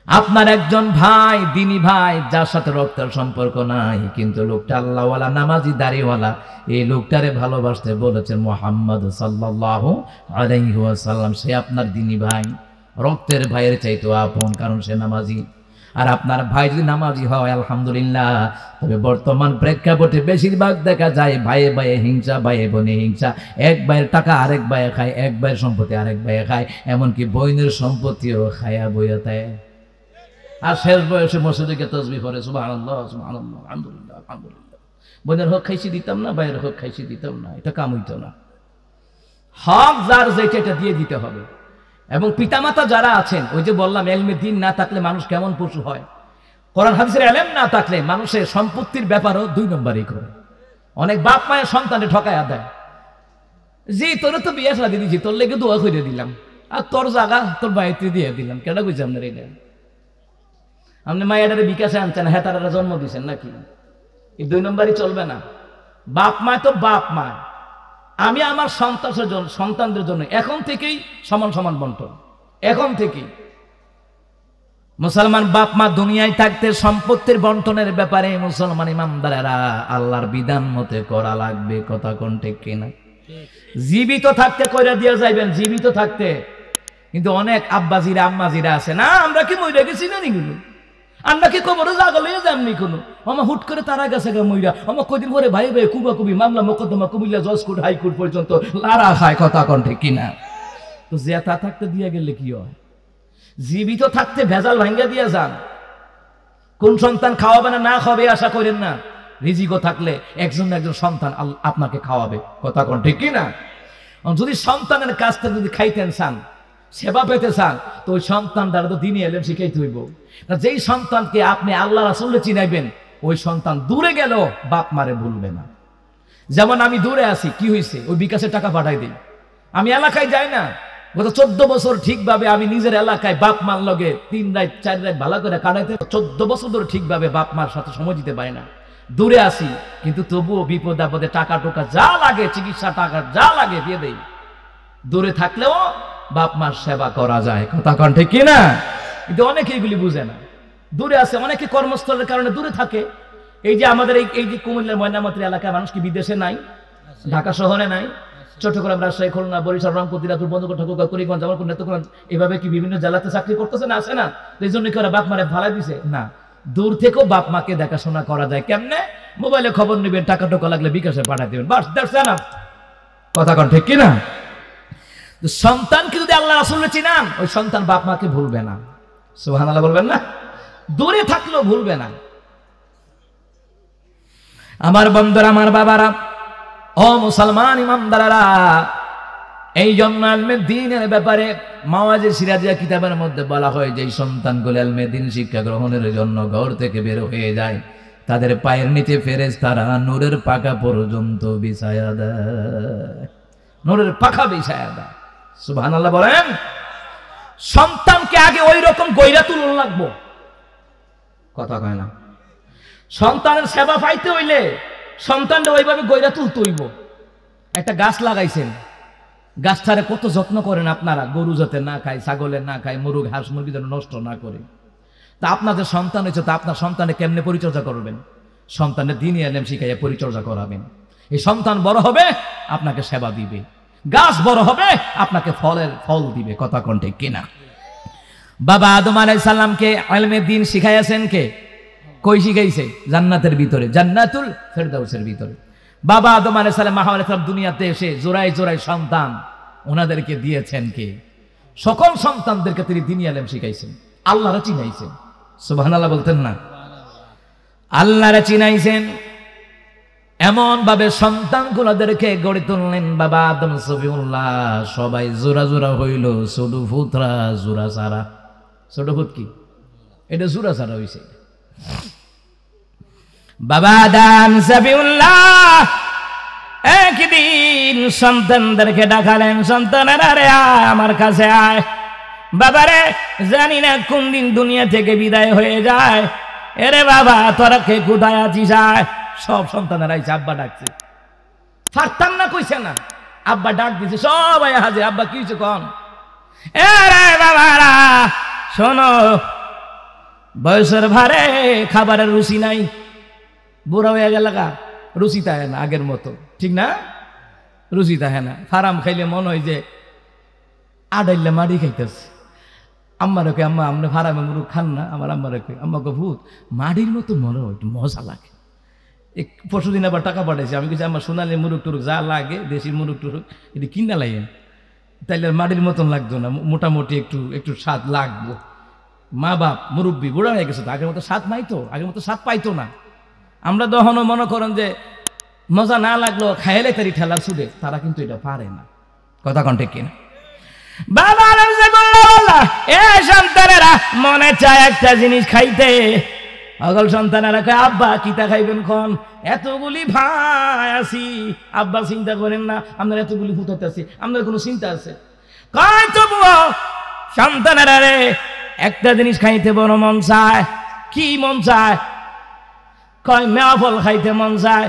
আপনার একজন ভাই দ্বীনি ভাই যার সাথে রক্তের সম্পর্ক নাই, কিন্তু লোকটা আল্লাহওয়ালা নামাজি দাড়িওয়ালা, এই লোকটারে ভালোবাসতে বলেছেন মুহাম্মদ সাল্লাল্লাহু আলাইহি ওয়াসাল্লাম। সে আপনার দ্বীনি ভাই, রক্তের ভাইয়ের চাইতো আপন, কারণ সে নামাজি। আর আপনার ভাই যদি নামাজি হয় আলহামদুলিল্লাহ। তবে বর্তমান প্রেক্ষাপটে বেশিরভাগ দেখা যায় ভাইয়ে ভাইয়ে হিংসা, ভাইয়ে বোনে হিংসা, এক ভাইয়ের টাকা আরেক ভাইয়ে খায়, এক ভাইয়ের সম্পত্তি আরেক ভাইয়ে খায়, এমনকি বোনের সম্পত্তিও খায়া বইয়া দেয়। আর শেষ বয়সে মসজিদে গিয়ে তাসবিহ পড়ে, সুবহানাল্লাহ সুবহানাল্লাহ আলহামদুলিল্লাহ আলহামদুলিল্লাহ। বোনের হক খাইছি দিতাম না, ভাইয়ের হক খাইছি দিতাম না, এটা কাম হইতো না। হক যার যেটা এটা দিয়ে দিতে হবে। এবং পিতামাতা যারা আছেন, ওই যে বললাম এলমে দিন না থাকলে মানুষ কেমন পশু হয়, কোরআন হাদিসের এলেম না থাকলে মানুষের সম্পত্তির ব্যাপারও 2 নম্বরই করে। অনেক বাপ মায়ের সন্তানে ঠকায়া দেয়, জি তোরে তো বিয়ে শাদী দিয়েছি, তোর লেগে দোয়া করে দিলাম, আর তোর জায়গা তোর বাইরে দিয়ে দিলাম, কেন বুঝছি আপনার এটা? আপনি মায়েরারে বিকাশে আনছেন, হ্যাঁ তারা জন্ম দিচ্ছেন নাকি? এই 2 নম্বরই চলবে না। বাপ মা তো বাপ মা। আমি আমার সন্তানদের জন্য এখন থেকেই সমান সমান বন্টন, এখন থেকেই। মুসলমান বাপ মা দুনিয়ায় থাকতে সম্পত্তির বন্টনের ব্যাপারে মুসলমান ইমামদারেরা আল্লাহর বিধান মতে করা লাগবে, কথা কোন ঠিক কিনা? জীবিত থাকতে কইরা দিয়া যাইবেন, জীবিত থাকতে। কিন্তু অনেক আব্বাজিরা আম্মাজিরা আছে না, আমরা কি মইরা গেছি না নিগুলো, আমরা কি কবরে জাগলে যামনি কোনো, আমার হুট করে তারা গেছে গা মইরা, আমার কদিন পরে ভাই ভাই কুবাকুবি মামলা মোকদ্দমা কুমিল্লা জজ কোর্ট হাইকোর্ট পর্যন্ত লারা খায়, কথা কোন ঠিক কিনা? তো জেতা থাকতে দিয়া গেলে কি হয়? জীবিত থাকতে ভেজাল ভাঙ্গা দিয়া যান। কোন সন্তান খাওয়াবে না, না খাওয়াবে আশা করেন না। রিজিকও থাকলে একজন না একজন সন্তান আপনাকে খাওয়াবে, কথা কোন ঠিক কিনা? যদি সন্তানের কাছ থেকে যদি খাইতেন চান, সেবা পেতে চান, তো ওই সন্তান দ্বারা তো দিনই এলেম শিখাইতে হইব। যেই সন্তানকে আপনি আল্লাহ রাসূলকে চিনাইবেন, ওই সন্তান দূরে গেল বাপ মারে ভুলবে না। যেমন আমি দূরে আছি, কি হয়েছে, ওই বিকাশের টাকা পাঠাই দিই। আমি এলাকায় যাই না, গত 14 বছর ঠিকভাবে আমি নিজের এলাকায় বাপ মার লগে 3 রাত 4 রাত ভালো করে কাটাইতে, 14 বছর ধরে ঠিকভাবে বাপ মার সাথে সময় দিতে পারি না। দূরে আসি, কিন্তু তবুও বিপদ আপদে টাকা টোকা যা লাগে, চিকিৎসা টাকা যা লাগে দিয়ে দেই। দূরে থাকলেও বাপ মার সেবা করা যায়, কথা কোন ঠিক কিনা? কিন্তু অনেকে এগুলি বুঝে না। দূরে আছে, অনেকে কর্মস্থলের কারণে দূরে থাকে। এই যে আমাদের এই যে কুমিল্লার ময়নামতি এলাকায় মানুষ কি বিদেশে নাই? ঢাকা শহরে নাই? চট্টগ্রাম, রাজশাহী, খুলনা, বরিশাল, রংপুর, দিনাজপুর, বন্ধুকোট, ঠাকুরগাঁও, কুড়িগ্রাম, জামালপুর, নেত্রকোনা, এভাবে কি বিভিন্ন জেলাতে চাকরি করতেছে না? আসে না? এই জন্য কি ওরা বাপ মারে ভাড়া দিছে না? দূর থেকেও বাপ মাকে দেখাশোনা করা যায়। কেমনে? মোবাইলে খবর নেবেন, টাকা টোকা লাগলে বিকাশে পাঠিয়ে দেবেন, বাস, দ্যাটস এনাফ, কথা কোন ঠিক কিনা? সন্তানকে যদি আল্লাহ রাসূলকে চিনান, ওই সন্তান বাপ মাকে ভুলবে না, সুবহানাল্লাহ বলবেন না? দূরে থাকলেও ভুলবে না। আমার বন্ধুরা, আমার বাবারা, ও মুসলমান ইমামদারেরা, এই জন্য ইলমে দ্বীনের ব্যাপারে মাওয়াজে সিরাজিয়া কিতাবের মধ্যে বলা হয় যে সন্তানগুলো ইলমে দ্বীন শিক্ষা গ্রহণের জন্য ঘর থেকে বের হয়ে যায়, তাদের পায়ের নিচে ফেরেশতারা নূরের পাখা পর্যন্ত বিছায়া দেয়, নূরের পাখা বিছায়া দেয়। সুবহানাল্লাহ বলেন। সন্তানকে আগে ওই রকম গইরা তুলন লাগবো, কথা কয় না। সন্তানের সেবা পাইতে হইলে সন্তানটা ওইভাবে গইরা তুলতে হইব। একটা গাছ লাগাইছেন, গাছটারে কত যত্ন করেন আপনারা, গরু যাতে না খায়, ছাগলের না খায়, মুরগ হাঁস মুরগি যেন নষ্ট না করে। তা আপনাদের সন্তান হয়েছে, তা আপনার সন্তানের কেমনে পরিচর্যা করবেন? সন্তানের দিনই এলেম শিখাইয়া পরিচর্যা করাবেন। এই সন্তান বড় হবে আপনাকে সেবা দিবে, গাছ বড় হবে আপনাকে ফল দিবে। কথা কোন ঠিক কিনা? বাবা আদম আলাইহিস সালামকে ইলমে দ্বীন শিখাইয়াছেন কে? কই শিখাইছে? জান্নাতের ভিতরে, জান্নাতুল ফেরদাউসের ভিতরে। বাবা আদম আলাইহিস সালাম, হাওয়া আলাইহিস সালাম দুনিয়াতে এসে জোড়ায় জোড়ায় সন্তান ওনাদেরকে দিয়েছেন কে? সকল সন্তানদেরকে তিনি দ্বীনি ইলম শিখাইছেন, আল্লাহরে চিনাইছেন। সুবহানাল্লাহ বলতেন না? আল্লাহরে চিনাইছেন, এমন ভাবে সন্তানগুলোদেরকে গড়ে তুললেন। বাবা আদম সফিউল্লাহ সবাই জোড়া জোড়া হইল, ছোট ফুতরা জোড়া সারা। ছোট ফুত কি? এটা জোড়া সারা হইছে। বাবা আদম সফিউল্লাহ একদিন সন্তানদেরকে ডাকালেন, সন্তানেরা রে আয় আমার কাছে আয়। বাবারে জানি না কোন দিন দুনিয়া থেকে বিদায় হয়ে যায়, এরে বাবা তোরা কে কোথায় আছিস আয়। সব সন্তানেরা আইছে, আব্বা ডাকছে, পারতাম না কইছে না, আব্বা ডাক দিছে, সবাই হাজির। আব্বা কি হয়েছে কন? এরে বাবারা শোনো, বয়সের ভারে খাবারের রুচি নাই, বুড়া হয়ে গেল, রুচি থাকে না আগের মতো, ঠিক না? রুচি থাকে না। ফারাম খাইলে মনে হয় যে আডাইলে মাড়ি খাইতেছে। আম্মারে কই, আম্মা আপনি ফারামে মুরুখ খান না? আমার আম্মারে কই, আম্মাকে ভূত মাড়ির মতো মনে হয়, একটু মজা লাগে। পরশুদিন আবার টাকা পাঠাইছে, আমি কিছু আমার সোনালি মুরুখ টুরুক যা লাগে, দেশি মুরুখ টুরুক এটি কিনা লাগেন, তাইলে মাটির মতন লাগতো না, মোটামুটি একটু একটু স্বাদ লাগবো। মা বাপ মুরব্বী বুড়া হয়ে গেছে তো, আগের মতো স্বাদ নাই তো, আগের মতো স্বাদ পাইতো না। আমরা তখনও মনে করেন যে মজা না লাগলো খাইলে তারি ঠেলার সুদে, তারা কিন্তু এটা পারে না। কথা কোন ঠিক কিনা? বাবা এ সন্তানেরা মনে চায় একটা জিনিস খাইতে, অগল সন্তানেরা কয় আব্বা কিতা খাইবেন খন? এতগুলি ভাই আছি, আব্বা চিন্তা করেন না, আপনার এতগুলি ফুটাতে আছে, আপনার কোনো চিন্তা আছে? কয় তবুও সন্তানেরা রে একটা জিনিস খাইতে বড় মন চায়। কি মন চায়? কয় মেয়া ফল খাইতে মন চায়।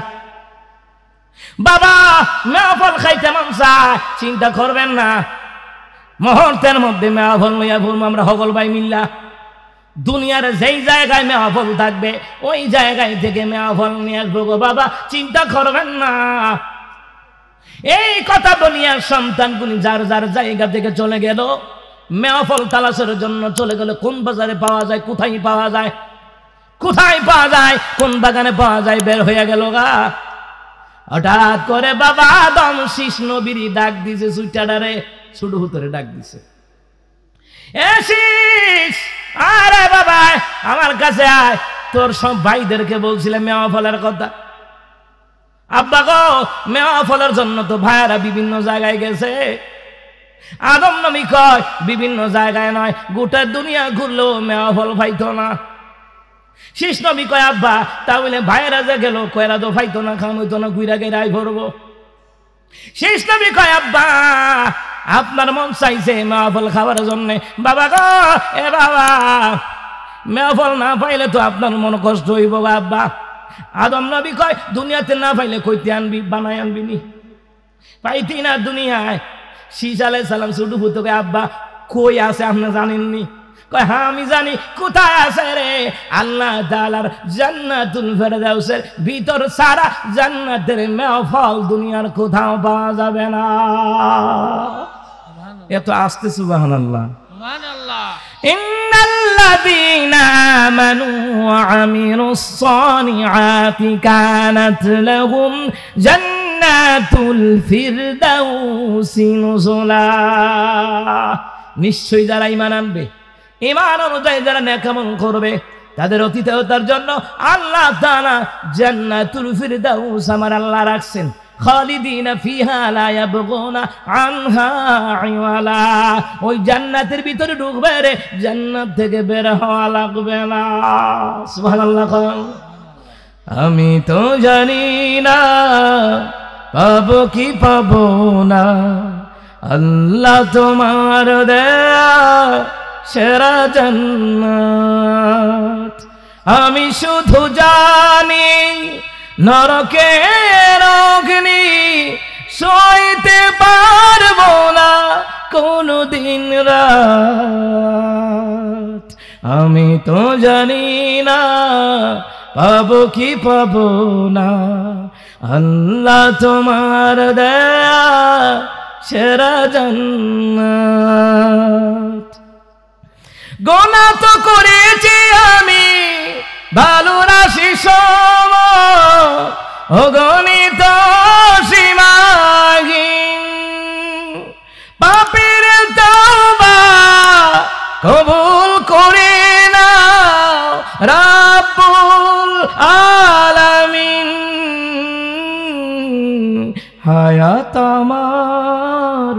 বাবা মেয়া ফল খাইতে মন চায়, চিন্তা করবেন না, মুহূর্তের মধ্যে মেয়া ফল লইয়া বলবো আমরা সকল ভাই মিল্লা। দুনিয়ার যেই জায়গায় মেয়া ফল থাকবে ওই জায়গায় থেকে মেয়া ফল নিয়ে আসবো গো বাবা, চিন্তা করবেন না। এই কথা বলিয়া সন্তানগুলি যার যার জায়গা থেকে চলে গেল, মেয়া ফল তালাশের জন্য চলে গেল। কোন বাজারে পাওয়া যায়, কোথায় পাওয়া যায়, কোথায় পাওয়া যায়, কোন বাগানে পাওয়া যায়, বের হয়ে গেল গা। হঠাৎ করে বাবা আদম শীষ নবীর ডাক দিছে, সুইটাডারে ছোট হুতরে ডাক দিছে, এ শীষ আরে বাবা আমার কাছে আয়, তোর সব ভাইদেরকে বলছিলাম মেওয়া ফলের কথা। আব্বা গো মেওয়া ফলের জন্য তো ভাইয়েরা বিভিন্ন জায়গায় গেছে। আদম নবী কয় বিভিন্ন জায়গায় নয়, গোটা দুনিয়া ঘুরলো মেওয়া ফল পাইতো না। শীষ নবী কয় আব্বা তাহলে ভাইয়েরা যে গেল কয়রা তো পাইতো না, খাম হইতো না, গুইরা গেরা ভরবো। শীষ নবী কয় আব্বা আপনার মন চাইছে মেওয়া ফল খাওয়ার জন্য। বাবা গো এ বাবা মেওয়া ফল না পাইলে তো আপনার মন কষ্ট হইব আব্বা। আদম নবী কয় দুনিয়াতে না পাইলে কইতে আনবি, বানাই আনবি নি, পাইতি না দুনিয়ায়। শীষ আলাইহিস সালাম ছোট পুত্রকে আব্বা কই আছে আপনি জানেননি? কয় হ্যাঁ আমি জানি। কোথায় আছে রে? আল্লাহ তাআলার জান্নাতুল ফেরদাউসের ভিতর সারা জান্নাতের মেওয়া ফল দুনিয়ার কোথাও পাওয়া যাবে না। এত আস্তে সুবহানাল্লাহ সুবহানাল্লাহ। ইন্নাল্লাযীনা আমানু ওয়া আমিলুস সালিহাতি কানাত লাহুম জান্নাতুল ফিরদাউসি নুজুলা। নিশ্চয়ই যারা ঈমান আনবে, ঈমান অনুযায়ী যারা নেক আমল করবে, তাদের অতীততার জন্য আল্লাহ তাআলা জান্নাতুল ফিরদাউস আমার আল্লাহ রাখছেন। খালিদিনা ফিহা লা ইয়াবগুনা আনহা ইওয়ালা। ওই জান্নাতের ভিতরে ঢুকবে রে, জান্নাত থেকে বের হওয়া লাগবে না। সুবহানাল্লাহ। আমি তো জানি না পাবো কি পাবো না, আল্লাহ তোমার দেয়া সেরা জান্নাত। আমি শুধু জানি নরকের অগ্নি সইতে পারবো না কোনদিন রাত। আমি তো জানি না পাবো কি পাবো না, আল্লাহ তোমার দয়া সেরা জান্নাত। গোনা তো করেছি আমি ভালো রাশি সম, অগণিত সীমাহীন, পাপের তওবা কবুল করে নাও রাব্বুল আলামিন। হায়াত আমার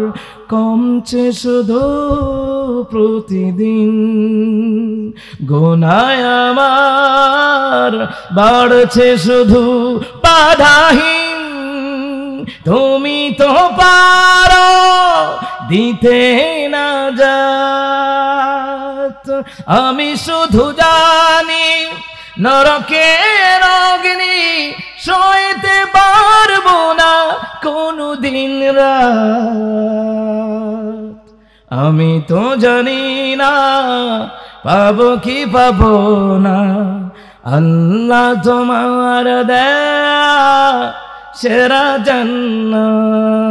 কমছে শুধু প্রতিদিন, গুনাহ আমার বাড়ছে শুধু বাধাহীন। তুমি তো পারো দিতে না জাত, আমি শুধু জানি নরকের অগ্নি সইতে পারবো না কোনদিন রাত। আমি তো জানি না পাবো কি পাবো না, আল্লাহ তোমার দয়া সেরা জান্নাত।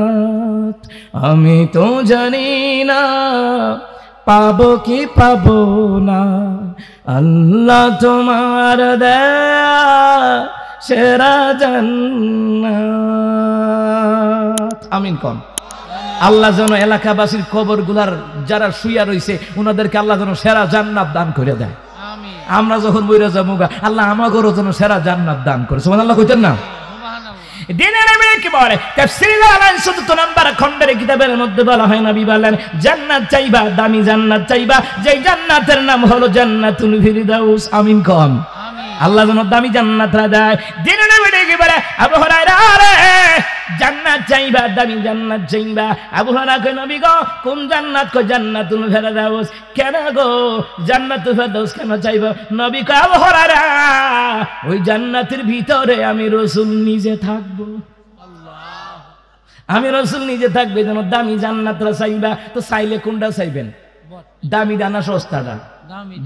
আমি তো জানি না পাবো কি পাবো না, আল্লাহ তোমার দয়া সেরা জান্নাত। আমিন কোন। আল্লাহ যেন এলাকাবাসীর কবর গুলার যারা শুইয়া রয়েছে ওনাদেরকে আল্লাহ যেন সেরা জান্নাত দান করে দেয়। আমরা যখন বইরা যাবো আল্লাহ আমাদেরও যেন সেরা জান্নাত দান করে। সুবহানাল্লাহ কইতেন না? দিনের কি বলে তাফসীরুল আলান ৭৪ নম্বর খণ্ডের কিতাবের মধ্যে বলা হয় নবী বলেন জান্নাত চাইবা, দামি জান্নাত চাইবা, যেই জান্নাতের নাম হলো জান্নাতুল ফিরদাউস। আমিন কোন। আল্লাহ যেন দামি জান্নাতটা দেয়। দিনের কি বলে আবু হুরায়রা রে জান্নাত চাইবা, দামি জান্নাত চাইবা। আবু হুরায়রা কই নবী গো কোন জান্নাত? কই জান্নাতুল ফিরদাউস। কেন গো জান্নাতুল ফিরদাউস কেন চাইবা? নবী কই আবু হুরায়রা ওই জান্নাতের ভিতরে আমি রাসূল নিজে থাকবো। আমি রাসূল নিজে থাকবে যেন দামি জান্নাতটা চাইবা। তো চাইলে কোনটা চাইবেন? দামিটা না সস্তাটা?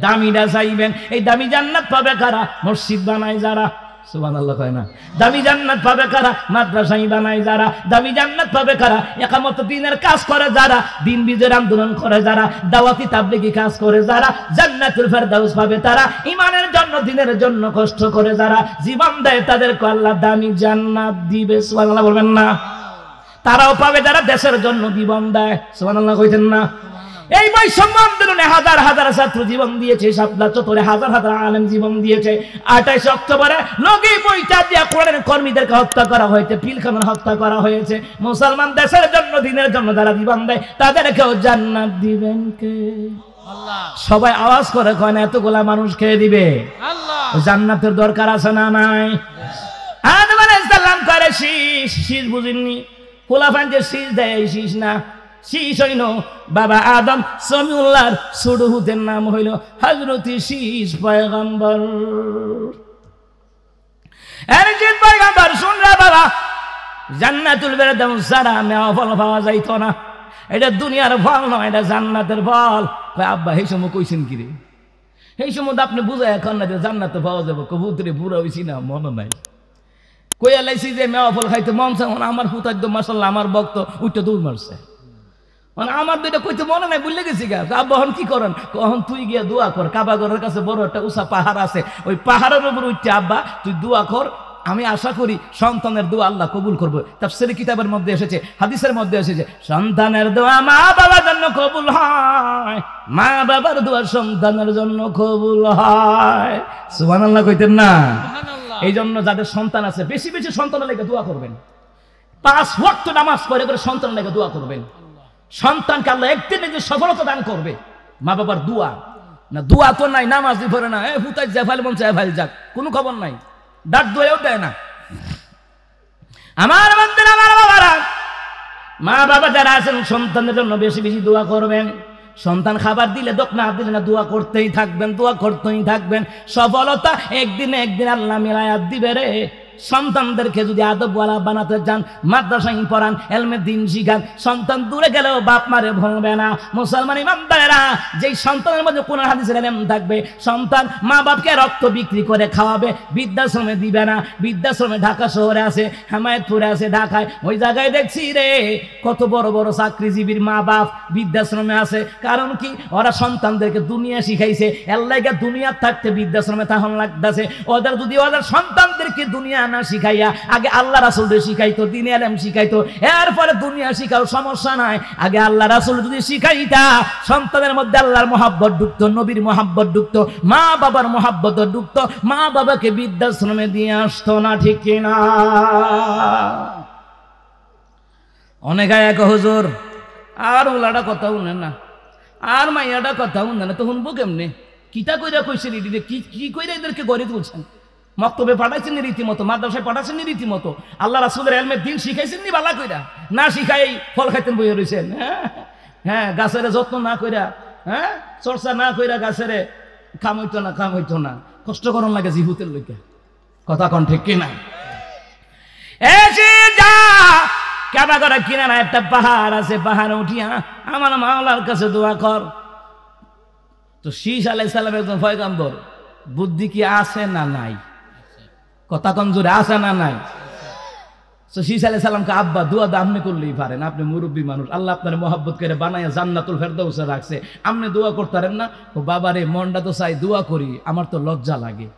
দামিটা চাইবেন। এই দামি জান্নাত পাবে কারা? মসজিদ বানায় যারা। সুবহানাল্লাহ কয় না? দামি জান্নাত পাবে কারা? মাদ্রাসাই বানায় যারা। দামি জান্নাত পাবে কারা? ইকামত দ্বীনের কাজ করে যারা, দিন বিজয়ের আন্দোলন করে যারা, দাওয়াতি তাবলীগী কাজ করে যারা। জান্নাতুল ফিরদাউস পাবে তারা ঈমানের জন্য দ্বীনের জন্য কষ্ট করে যারা, জীবন দেয় তাদেরকে আল্লাহ দামি জান্নাত দিবে। সুবহানাল্লাহ বলবেন না? তারাও পাবে যারা দেশের জন্য জীবন দেয়। সুবহানাল্লাহ কইতেন না? এই বৈষম্য আন্দোলনে হাজার হাজার ছাত্র জীবন দিয়েছে, শাপলা চত্বরে হাজার হাজার আলেম জীবন দিয়েছে। 28 অক্টোবরে লগি বইটা দিয়ে কোরআনের কর্মীদেরকে হত্যা করা হয়েছে, পিলখানা হত্যা করা হয়েছে। মুসলমান দেশের জন্য দ্বীনের জন্য যারা জীবন দেয় তাদেরকেও জান্নাত দিবেন কে? আল্লাহ। সবাই আওয়াজ করে কয় না এতগুলা মানুষ খেয়ে দিবে আল্লাহ। জান্নাতের দরকার আছে না নাই? আদম আলাইহিস সালাম করে শীষ, শীষ বুঝিননি? খোলাফান যে শীষ দেয় এই শীষ না, শীষ হইল বাবা আদম সমিউল্লাহর ছোট হুতের নাম হইল হযরত শীষ পয়গম্বর। এরজিত পয়গম্বর শুনরা বাবা জান্নাতুল ফিরদাউস ছাড়া মেওয়া ফল পাওয়া যাইতো না। এটা দুনিয়ার ফল নয়, এটা জান্নাতের ফল। আব্বা এই সময় কইছেন কি রে? এই সময় আপনি বুঝায় এখন না যে জান্নাতে পাওয়া যাবে। কবুতরে বুড়া হইছি না মনে নাই। কইয়া লাইছি যে মেওয়া ফল খাইতে মন চায়। আমার হুতার মাশাআল্লাহ আমার ভক্ত উঠতে দৌড় মারছে। আমার দুইটা কইতে মনে নাই, বুঝলে গেছি গা। আব্বা হন কি করেন? কখন তুই গিয়া দোয়া কর, কাবা ঘরের কাছে বড় একটা উঁচা পাহাড় আছে, ওই পাহাড়ের উপর উঠতে আব্বা তুই দোয়া কর, আমি আশা করি সন্তানের দোয়া আল্লাহ কবুল করবে। তাফসীরের কিতাবের মধ্যে এসেছে, হাদিসের মধ্যে এসেছে সন্তানের দোয়া মা বাবার জন্য কবুল হয়, মা বাবার দোয়া সন্তানের জন্য কবুল হয়। সুবহানাল্লাহ কইতেন না? এই জন্য যাদের সন্তান আছে বেশি বেশি সন্তানের লেগে দোয়া করবেন। 5 ওয়াক্ত নামাজ পড়ে করে সন্তানের লেগে দোয়া করবেন। সন্তানকে আল্লাহ একদিন যে সফলতা দান করবে। মা বাবার দোয়া না, দোয়া তো নাই, নামাজ দি পড়ে না, হুতাই জাফাইল মন চায় ভাইল যাক, কোনো খবর নাই, ডাক দোয়াও দেয় না। আমার বন্ধুরা, আমার বাবারা, মা বাবা যারা আছেন সন্তানের জন্য বেশি বেশি দোয়া করবেন। সন্তান খাবার দিলে দোক না দিলে না, দোয়া করতেই থাকবেন, দোয়া করতেই থাকবেন। সফলতা একদিন একদিন আল্লাহ মিলায়াত দিবে রে। সন্তানদেরকে যদি আদবওয়ালা বানাতে চান, মাদ্রাসায় পড়ান, এলমে দিন শিখান, সন্তান দূরে গেলেও বাপ মারে ভুলবে না। মুসলমান ইমানদারেরা, যেই সন্তানের মধ্যে কোন হাদিসের এলেম থাকবে, সন্তান মা বাপকে রক্ত বিক্রি করে খাওয়াবে, বৃদ্ধাশ্রমে দিবে না। বৃদ্ধাশ্রমে ঢাকা শহরে আছে, হেমায়তপুরে আছে, ঢাকায়, ওই জায়গায় দেখছি রে কত বড় বড় চাকরিজীবীর মা বাপ বৃদ্ধাশ্রমে আছে। কারণ কি? ওরা সন্তানদেরকে দুনিয়া শিখাইছে, এল্লাইকে দুনিয়া থাকতে বৃদ্ধাশ্রমে তখন লাগতেছে। ওদের যদি ওদের সন্তানদেরকে দুনিয়া না শিখাইয়া আগে আল্লাহ রাসূলকে শিখাইতো, দ্বীনে ইলম শিখাইতো, এরপরে দুনিয়া শিখাও, সমস্যা নাই। আগে আল্লাহ রাসূল যদি শিখাইতা, সন্তানের মধ্যে আল্লাহর মহব্বত ঢুকতো, নবীর মহব্বত ঢুকতো, মা বাবার মহব্বত ঢুকতো, মা বাবাকে বৃদ্ধাশ্রমে দিয়ে আসতো না। ঠিক কিনা? অনেকে এক হুজুর আর ওলাটা কথা শুনে না, আর মাইয়াটা কথা শুনে না, তো শুনবো কেমনে? কিতা কইরা কইছে কি কইরা এদেরকে গড়ে তুলছেন? মক্তবে পাঠাইছেন রীতিমতো, মাদ্রাসায় পাঠাচ্ছেন রীতিমতো, আল্লাহ রাসূলের ইলমের দিন শিখাইছেন নি বালা কইরা? না শিখাই ফল খাইতেন বইয়া রইছেন। হ্যাঁ, গাছের যত্ন না কইরা, চর্চা না কইরা গাছের কাম হইতো না, কষ্ট করন লাগে জিহুতের লইকা। কথা কোন ঠিক কিনা? কাবা করে কিনারা একটা পাহাড় আছে, পাহাড়ে উঠিয়া আমার মাওলার কাছে দোয়া কর। তো শীষ আলাইহিস সালাম একজন পয়গম্বর, বুদ্ধি কি আছে না নাই? কথা কম জোরে, আছে না নাই? তো শীষ আলাইহিস সালামকে আব্বা দোয়া দা আপনি করলেই পারেন, আপনি মুরব্বী মানুষ, আল্লাহ আপনার মহব্বত করে বানাইয়া জান্নাতুল ফেরদাউসে রাখছে, আপনি দোয়া করতারেন না? ও বাবারে, মনটা তো চাই দোয়া করি, আমার তো লজ্জা লাগে।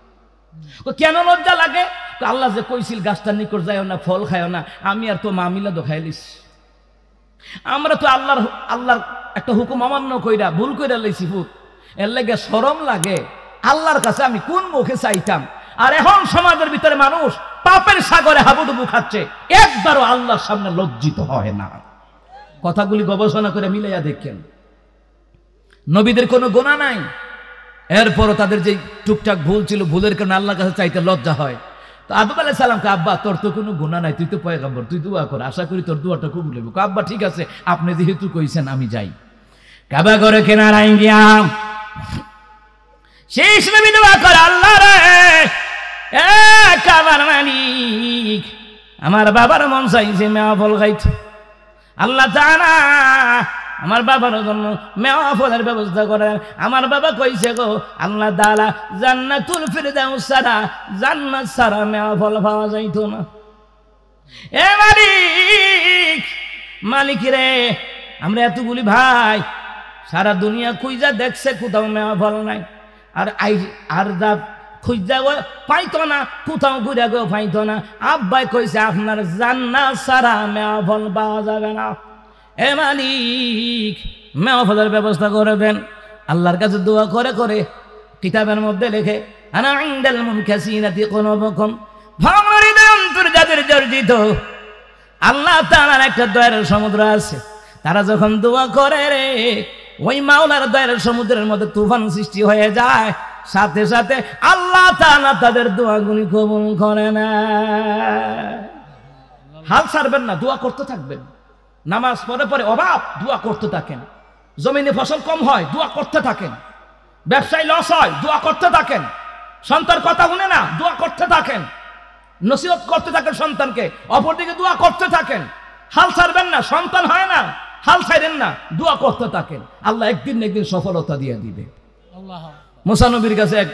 কেন লজ্জা লাগে? আল্লাহ যে কইছিল গাছটার নিকট যাইও না, ফল খাইও না, আমি আর তো মামিলা তো খাইলিস। আমরা তো আল্লাহর একটা হুকুম অমান্য কইরা ভুল কইরা লইছি ফুট, এর লাগে শরম লাগে। আল্লাহর কাছে আমি কোন মুখে চাইতাম? আর এখন সমাজের ভিতরে মানুষ পাপের সাগরে হাবুডুবু খাচ্ছে, একবারও আল্লাহর সামনে লজ্জিত হয় না। কথাগুলি গবেষণা করে মিলাইয়া দেখেন। নবীদের কোনো গুনাহ নাই, এরপরও তাদের যে টুকটাক ভুল ছিল, ভুলের কারণে আল্লাহর কাছে চাইতে লজ্জা হয়। তো আদম আলাইহিস সালামকে, আব্বা তোর তো কোনো গুনাহ নাই, তুই তো পয়গম্বর, তুই দোয়া কর, আশা করি তোর দোয়াটা কবুল হইব। আব্বা ঠিক আছে, আপনি যেহেতু কইছেন আমি যাই। কাবা করে কিনারায় গিয়া শেষ নবী দোয়া করে, আল্লাহ রে, কাবার মালিক, আমার বাবার মন চাইছে মেওয়া ফল খাইতে, আল্লাহ তাআলা আমার বাবার জন্য মেওয়া ফলের ব্যবস্থা করেন। আমার বাবা কইছে গো, আল্লাহ তাআলা জান্নাতুল ফিরদাউস ছাড়া, জান্নাত ছাড়া মেওয়া ফল পাওয়া যাইতো না। এ মালিক রে, আমরা এতগুলি ভাই সারা দুনিয়া খুঁজা দেখছে, কোথাও মেওয়া ফল নাই। আর যা খুঁজা পাইতো না, কোথাও ঘুরে গো পাইতো না। আব্বাই কইছে আপনার জান্নাত ছাড়া মেওয়া ফল পাওয়া যাবে না। এ মালিক, মেওয়া ফলের ব্যবস্থা করে দেন। আল্লাহর কাছে দোয়া করে করে কিতাবের মধ্যে লেখে, আনা ইনদাল মুনকাসিনাতি কুলুবুকুম, ভাঙর অন্তর যাদের জর্জিত, আল্লাহ তাআলার একটা দয়ার সমুদ্র আছে। তারা যখন দোয়া করে রে, ওই মাওলার দয়ার সমুদ্রের মধ্যে তুফান সৃষ্টি হয়ে যায়, সাথে সাথে আল্লাহ তাআলা তাদের দোয়াগুলি কবুল করে না। হাল ছাড়বেন না, দোয়া করতে থাকবেন। নামাজ পড়ে পরে অভাব, দোয়া করতে থাকেন। জমিনে ফসল কম হয়, দোয়া করতে থাকেন। ব্যবসায় লস হয়, দোয়া করতে থাকেন। সন্তান কথা শুনে না, দোয়া করতে থাকেন। নসিহত করতে থাকেন সন্তানকে, অপরদিকে দোয়া করতে থাকেন। হাল ছাড়বেন না, সন্তান হয় না, হাল ছাড়েন না, দোয়া করতে থাকেন। আল্লাহ একদিন না একদিন সফলতা দিয়ে দিবে। মুসা নবীর কাছে এক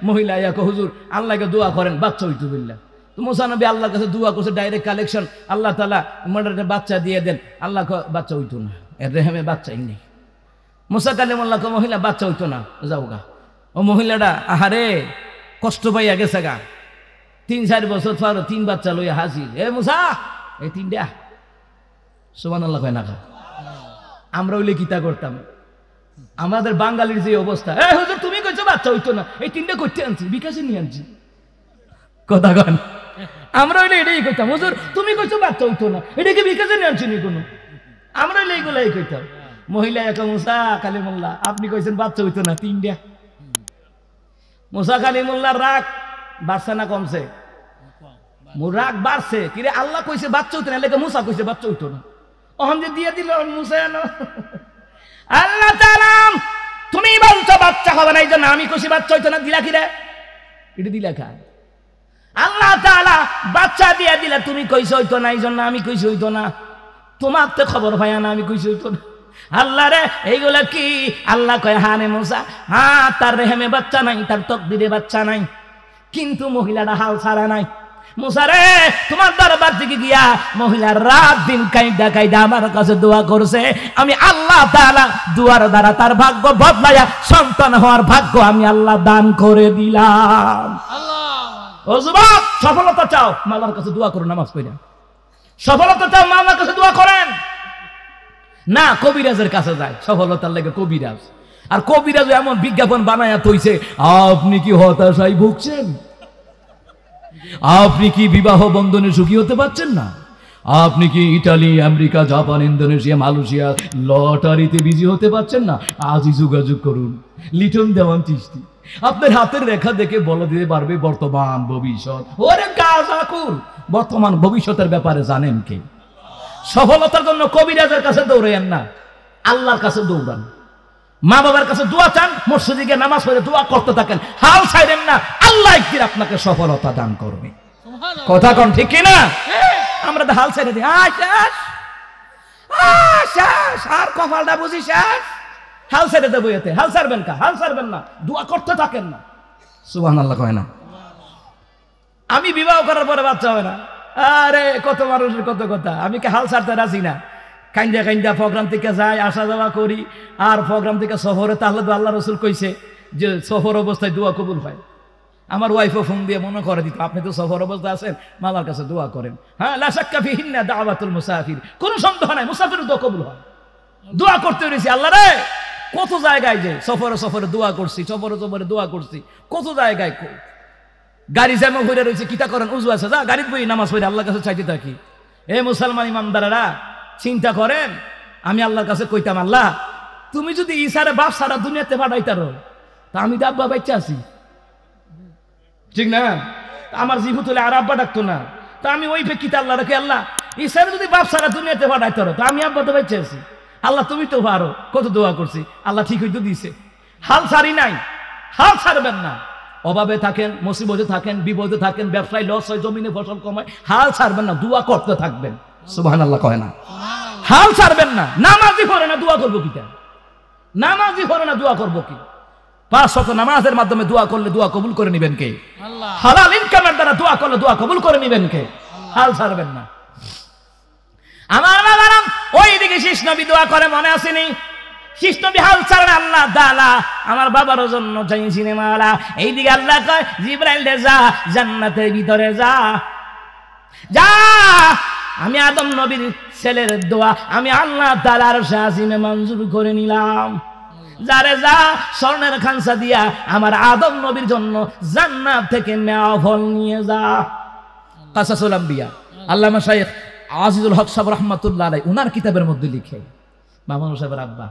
মহিলা এক হুজুর আল্লাহকে দোয়া করেন, বাচ্চা হইতো বিল্লাহ। তো মুসা নবী আল্লাহর কাছে দোয়া করছে, ডাইরেক্ট কালেকশন, আল্লাহ তাআলা মোটামুটি বাচ্চা দিয়ে দেন। আল্লাহ বাচ্চা হইতো না, এর রেহেমে বাচ্চাই নেই। মুসা কালিমুল্লাহ মহিলা বাচ্চা হইতো না, যাও গা। ও মহিলাটা আহারে কষ্ট পাইয়া গেছে গা, 3-4 বছর পর 3 বাচ্চা লইয়া হাজির। এ মুসা, এই 3টা সুবহানাল্লাহ কয় না। আমরা হইলে কিতা করতাম? আমাদের বাঙালির যে অবস্থা, এ হুজুর তুমি কইছো বাচ্চা হইতো না, এই 3টা করতে আনছি, বিকাশে নিয়ে আনছি। কথা কন, আমরা হইলে এটাই কইতাম, হুজুর তুমি কইছো বাচ্চা হইতো না, এটাকে বিকাশে নিয়ে আনছি নি কোনো। আমরা হইলে এইগুলাই কইতাম। মহিলা এক, মুসা কালিমুল্লাহ আপনি কইছেন বাচ্চা হইতো না, 3টা। মুসা কালিমুল্লাহর রাগ বাড়ছে না কমছে? রাগ বাড়ছে। কিরে আল্লাহ কইছে বাচ্চা হইতো না, এলাকা মুসা কইছে বাচ্চা হইতো না, অহন যে দিয়ে দিল মুসা এনো। আল্লাহ তাআলা তুমি বলছো বাচ্চা হবে না, এই জন্য আমি খুশি, বাচ্চা হইতো না, দিলা কি রে? এটা দিলা খা। আল্লাহ তাআলা বাচ্চা দিয়া দিলা, তুমি কইছো হইতো না, এই জন্য আমি কইছি হইতো না। তোমার তো খবর ভাই না, আমি কইছি হইতো না। আল্লাহ রে এইগুলা কি? আল্লাহ কয় হ্যাঁ রে মুসা, হ্যাঁ তার রেহেমে বাচ্চা নাই, তার তকদিরে বাচ্চা নাই, কিন্তু মহিলাটা হাল ছাড়া নাই। মুসা রে তোমার দরবার থেকে গিয়া মহিলা রাত দিন কাইদা কাইদা আমার কাছে দোয়া করছে, আমি আল্লাহ তাআলা দুয়ার দ্বারা তার ভাগ্য বদলাইয়া সন্তান হওয়ার ভাগ্য আমি আল্লাহ দান করে দিলাম। ও যুবক, সফলতা চাও, আল্লাহর কাছে দোয়া করো, নামাজ পড়ে সফলতা চাও, আল্লাহর কাছে দোয়া করেন না। কবিরাজের কাছে যায় সফলতার লেগে, কবিরাজ। আর কবিরাজ এমন বিজ্ঞাপন বানায়া তৈছে, আপনি কি হতাশায় ভুগছেন? আপনি কি বিবাহ বন্ধনে সুখী হতে পারছেন না? আপনি কি Italy, America, Japan, Indonesia, Malaysia লটারিতে বিজি হতে পারছেন না? আজই যোগাযোগ করুন লিটন দেওয়ান চিশতি। আপনার হাতের রেখা দেখে বলে দিতে পারবে বর্তমান ভবিষ্যৎ। ওরে গাজাকুর, বর্তমান ভবিষ্যতের ব্যাপারে জানেন কে? সফলতার জন্য কবিরাজের কাছে দৌড়েন না, আল্লাহর কাছে দৌড়ান। মা বাবার কাছে দোয়া চান, মসজিদে গিয়ে নামাজ পড়ে দোয়া করতে থাকেন, হাল ছাইরেন না, আল্লাহ একদিন আপনাকে সফলতা দান করবে। কথা কোন ঠিক কি না? আমরা তো হাল ছাইরে দিই, আর কপালটা বুঝি শেষ, হাল ছেড়ে দেবো। এতে হাল ছাড়বেন কা? হাল ছাড়বেন না, দোয়া করতে থাকেন না। সুবহানাল্লাহ কয় না? আমি বিবাহ করার পরে বাচ্চা হয় না, আরে কত মানুষের কত কথা। আমি কি হাল ছাড়তে রাজি না? কাইন্দা কাইন্দা প্রোগ্রাম থেকে যাই, আসা যাওয়া করি, আর প্রোগ্রাম থেকে সফরে। তাহলে তো আল্লাহ রসুল কইছে যে সফর অবস্থায় দোয়া কবুল হয়। আমার ওয়াইফও ফোন দিয়ে মনে করে দিত, আপনি তো সফর অবস্থায় আছেন, মালার কাছে দোয়া করেন। হ্যাঁ, লা শাক্কা ফিহিন্না দাওয়াতুল মুসাফির, কোনো সন্দেহ নাই, মুসাফির দোয়া কবুল হয়। দোয়া করতে পেরেছি, আল্লাহ রে কত জায়গায় যে সফরে সফরে দোয়া করছি, সফরে সফরে দোয়া করছি, কত জায়গায়। গাড়ি যেমন ঘুরে রয়েছে, কিতা করেন? উজু আছে, যা গাড়ির বই নামাজ পড়ে আল্লাহর কাছে চাইতে থাকি। এ মুসলমান ইমানদারেরা চিন্তা করেন, আমি আল্লাহর কাছে কইতাম, আল্লাহ তুমি যদি ঈসারে বাপ সারা দুনিয়াতে পাঠাইতারো, তা আমি তো আব্বা বাচ্চা আছি, ঠিক না? আমার জীবু তুলে আর আব্বা ডাকতো না, তা আমি ওই প্রেক্ষিতে আল্লাহ রাখি, আল্লাহ ঈসারে যদি বাপ সারা দুনিয়াতে পাঠাইতারো, তা আমি আব্বা তো বাচ্চা আছি। আল্লাহ তুমি তো পারো, কত দোয়া করছি, আল্লাহ ঠিক হইতো দিছে। হাল ছাড়ি নাই, হাল ছাড়বেন না। অভাবে থাকেন, মুসিবতে থাকেন, বিপদে থাকেন, ব্যবসায় লস হয়, জমিনে ফসল কমায়, হাল ছাড়বেন না, দোয়া করতে থাকবেন। সুবহানাল্লাহ কয় না? হাল ছাড়বেন না। নামাজি পড়ে না, দোয়া করবো কি? নামাজি পড়ে না, দোয়া করবো কি? 5 ওয়াক্ত নামাজের মাধ্যমে দোয়া করলে দোয়া কবুল করে নেবেন কে? আল্লাহ। হালাল ইনকামের দ্বারা দোয়া করলে দোয়া কবুল করে নেবেন কে? হাল ছাড়বেন না। আমার বাবারাম, ওইদিকে শীষ নবী দোয়া করে, মনে আসেনি? শীষ নবী হাল ছাড়েন, আল্লাহ তাআলা আমার বাবার জন্য চাইছি নে মাওলা। এইদিকে আল্লাহ কয়, জিবরাইল রে যা, জান্নাতের ভিতরে যা, যা, আমি আদম নবীর ছেলের দোয়া আমি আল্লাহ তাআলার শাসিমে মঞ্জুর করে নিলাম। যারে যা, স্বর্ণের খানসা দিয়া আমার আদম নবীর জন্য জান্নাত থেকে মেওয়া ফল নিয়ে যা। কাসাসুল আম্বিয়া আল্লামা শাইখ আজিজুল হক সাহেব রাহমাতুল্লাহ আলাইহি উনার কিতাবের মধ্যে লিখে, মামুন সাহেবের আব্বা,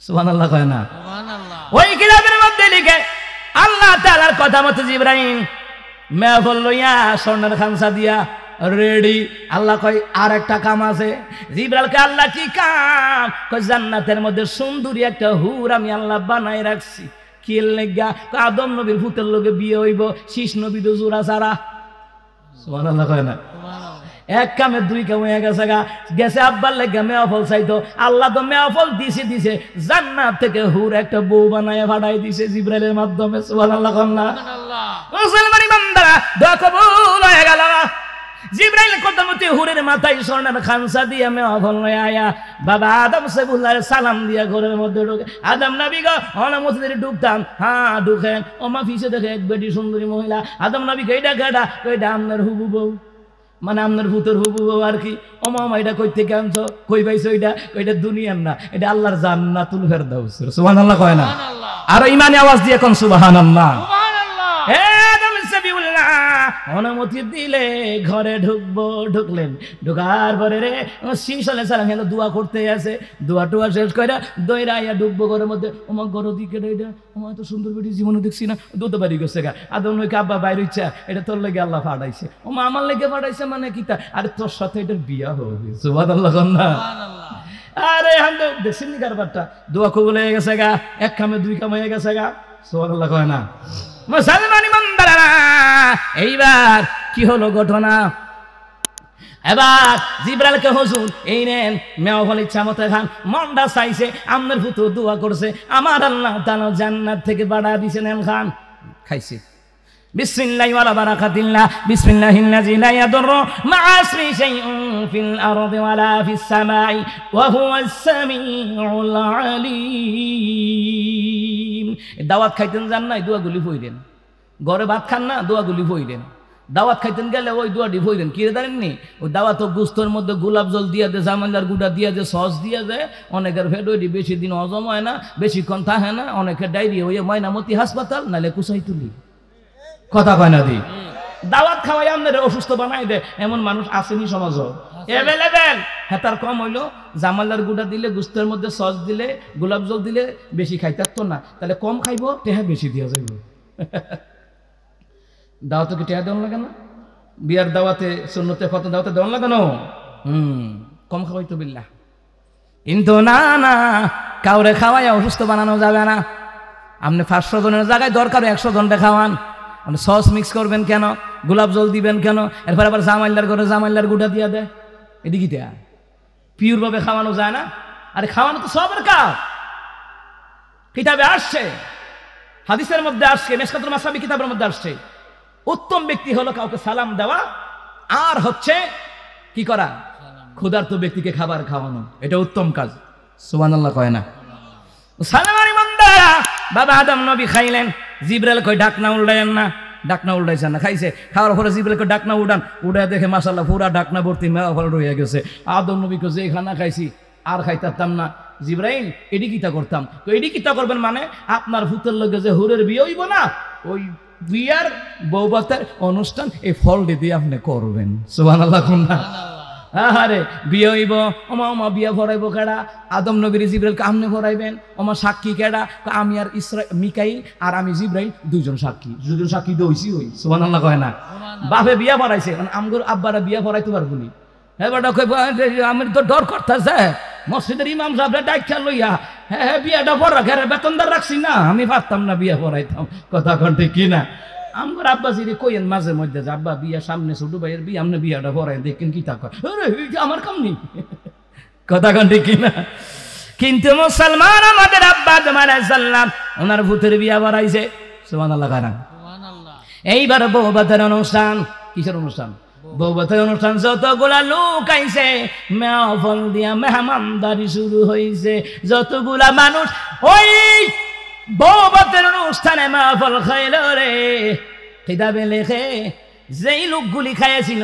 সুবহানাল্লাহ কয় না? সুবহানাল্লাহ। ওই কিতাবের মধ্যে লিখে, আল্লাহ তাআলার কথা মতো জিবরাইল মেওয়া ফল লইয়া স্বর্ণের খানসা দিয়া রেডি। আল্লাহ কয় আর একটা কাম আছে। জিবরাইলকে আল্লাহ কি কাম? কয় জান্নাতের মধ্যে সুন্দরী একটা হুর আমি আল্লাহ বানাই রাখছি। কি লাগা? আদম নবীর পুতের লগে বিয়ে হইব, শীষ নবী তো জোড়া ছাড়া। সুবহানাল্লাহ কয় না? এক কামে দুই কাম হয়ে গেছে গা। গেছে আব্বার লেগে মেওয়া ফল চাইতো, আল্লাহ তো মেওয়া ফল দিছে জান্নাত থেকে হুর একটা বউ বানায় পাঠাই দিছে জিবরাইলের মাধ্যমে। সুবহানাল্লাহ কয় না? মুসলমান ইমানদাররা, দোয়া কবুল হয়ে গেল। জিবরাইল কদমতে হুরের মাথায় স্বর্ণের খানসা দিয়ে মেওয়া ফল লয়ে আয়া বাবা আদম সাইফুল্লাহ সালাম দিয়া ঘরের মধ্যে ঢুকে। আদম নবী গো মসজিদে ঢুকতাম, হ্যাঁ ঢুকেন। ও মা ফিসে দেখে এক বেটি সুন্দরী মহিলা। আদম নবী কইটা কেডা? কইটা আপনার হুবু বউ, মানে আপনার ভূতের হুবু বউ আর কি। ও মা এটা কই থেকে আনছো? কই পাইছো এটা? কইটা দুনিয়ার না, এটা আল্লাহর জান্নাতুল ফেরদাউস। সুবহানাল্লাহ কয় না? আর ইমানে আওয়াজ দিয়ে কোন সুবহানাল্লাহ। অনুমতি দিলে ঘরে ঢুকবো। ঢুকলেন, ঢুকার পরে রে শীষ সালাম হেলো দোয়া করতে আছে। দোয়া টোয়া শেষ করে দইরা আইয়া ঢুকবো ঘরের মধ্যে। ওমা ঘর দিকে এটা, ওমা এত সুন্দর বেটি জীবনে দেখছি না, দুধ বাড়ি গেছে গা। আদম নইকে আব্বা বাইরে ইচ্ছা, এটা তোর লেগে আল্লাহ পাঠাইছে। ওমা আমার লেগে পাঠাইছে মানে কি তা? আরে তোর সাথে এটার বিয়া হবে। সুবহানাল্লাহ না? আরে হামদে দেখছেন নি কারবারটা, দোয়া কবুল হয়ে গেছে গা, এক কামে দুই কাম হয়ে গেছে গা। সুবহানাল্লাহ কয় না? মুসলমান ইমানদাররা, এইবার কি হলো ঘটনা? এবার জিব্রাইলকে হুজুর এই নেন মেও ফল ইচ্ছা মতো খান। মনটা চাইছে, আমনের ফুতু দোয়া করছে, আমার আল্লাহ তাআলা জান্নাত থেকে বাড়া দিছে, নেন খান। খাইছে। বিসমিল্লাহি ওয়ালা বারাকাতিল্লাহ, বিসমিল্লাহিল্লাযী লা ইয়াদুররু মা'a ইসমিহি শাইউন ফিল আরদি ওয়ালা ফিস সামাই ওয়া হুয়াস সামিউল আলীম। দাওয়াত খাইতেন যান না, দোয়াগুলি পড়েন। ঘরে ভাত খান না, দোয়াগুলি পড়েন। দাওয়াত খাইতেন গেলে ওই দোয়াটি পড়েন। কি জানেননি? ওই দাওয়াত গুস্তর মধ্যে গোলাপ জল দিয়া দে, জামাইলার গুড়া দিয়া দে, সস দিয়া যায়। অনেকের পেট ওইটি বেশি দিন হজম হয় না, বেশিক্ষণ থাকে না, অনেকের ডায়রিয়া হয়ে ময়নামতি হাসপাতাল, নাহলে কুসাই তুলি। কথা কয় না দি? দাওয়াত খাওয়াই আমাদের অসুস্থ বানাই দে, এমন মানুষ আসেনি সমাজ এভেলেবেল। হেতার কম হইলো, জামালার গুড়া দিলে, গুস্তের মধ্যে সস দিলে, গোলাপ জল দিলে বেশি খাইতে তো না, তাহলে কম খাইবো, টেহা বেশি দিয়া যাইব। দাওয়াতে কি টেহা দেওয়ান লাগে না? বিয়ার দাওয়াতে, সুন্নতে কত দাওয়াতে দেওয়ান লাগে না? কম খাওয়াই তো বিল্লাহ। কিন্তু না না, কাউরে খাওয়াই অসুস্থ বানানো যাবে না। আপনি 500 জনের জায়গায় দরকার 100 জনটা খাওয়ান। আপনি সস মিক্স করবেন কেন? গোলাপ জল দিবেন কেন? এরপর আবার জামাইলার করে জামাইলার গুঁটা দিয়া দেয়, এদিকে দেয়া পিওর ভাবে খাওয়ানো যায় না? আরে খাওয়ানো তো সবের কাজ। কিতাবে আসছে, হাদিসের মধ্যে আসছে, মিশকাতুল মাসাবি কিতাবের মধ্যে আসছে, উত্তম ব্যক্তি হলো কাউকে সালাম দেওয়া, আর হচ্ছে কি করা? ক্ষুধার্ত ব্যক্তিকে খাবার খাওয়ানো, এটা উত্তম কাজ। সুবহানাল্লাহ কয় না? সালাম ইমানদার বাবা আদম নবী খাইলেন, জিব্রাইল কই ঢাকনা উল্টাইন না, ঢাকনা উল্টাইছেন না, খাইছে। খাওয়ার পরে জিব্রাইল কই ঢাকনা উঠান, উঠে দেখে মাশাআল্লাহ পুরা ঢাকনা ভর্তি মেওয়া ফল রয়ে গেছে। আদম নবী কই যে খানা খাইছি আর খাইতাম না। জিব্রাইল এডি কিতা করতাম? তো এডি কিতা করবেন মানে, আপনার ভূতের লগে যে হুরের বিয়ে হইব না, ওই বিয়ার বৌবাতের অনুষ্ঠান এই ফল দিয়ে আপনি করবেন। সুবহানাল্লাহ কোন না? আরে বিয়ে হইব, ওমা বিয়া ভরাইব কেডা? আদম নবীর জিব্রাইলকে আমনে ভরাইবেন। ওমা সাক্ষী কেডা? আমি আর মিকাইল আর আমি জিব্রাইল দুইজন সাক্ষী। দুজন সাক্ষী দইছি হই। সুবহানাল্লাহ কয় না? বাপে বিয়া ভরাইছে, আমগর আব্বারা বিয়া ভরাইতে পারবো নি? হ্যাঁ বেটা কই আমি তো ডর করতেছে, মসজিদের ইমাম সাহেবরা ডাইকা লইয়া হ্যাঁ বিয়াটা ভরা ঘরে বেতনদার রাখছি না, আমি পারতাম না বিয়া ভরাইতাম। কথা কন্টে কি না? আমার আব্বা যদি কইেন মাঝে মধ্যে যে আব্বা বিয়া সামনে ছোট ভাইয়ের বিয়ে, আপনি বিয়াটা ভরাই দেখেন কি তা কয়, আমার কাম নেই। কথা কন্টে কি না? কিন্তু মুসলমান আমাদের আব্বা আদম আলাইহিস সালাম ওনার ভূতের বিয়া ভরাইছে। সুবহানাল্লাহ কানা? এইবার বৌভাতের অনুষ্ঠান। কিসের অনুষ্ঠান? বৌভাতের অনুষ্ঠান। যতগুলা লোক আইছে, মেহফল দিয়া মেহমানদারি শুরু হইছে। যতগুলা মানুষ ওই বৌভাতের অনুষ্ঠানে মেহফল খাইল রে, কিতাবে লেখে যেই লোকগুলি খাইছিল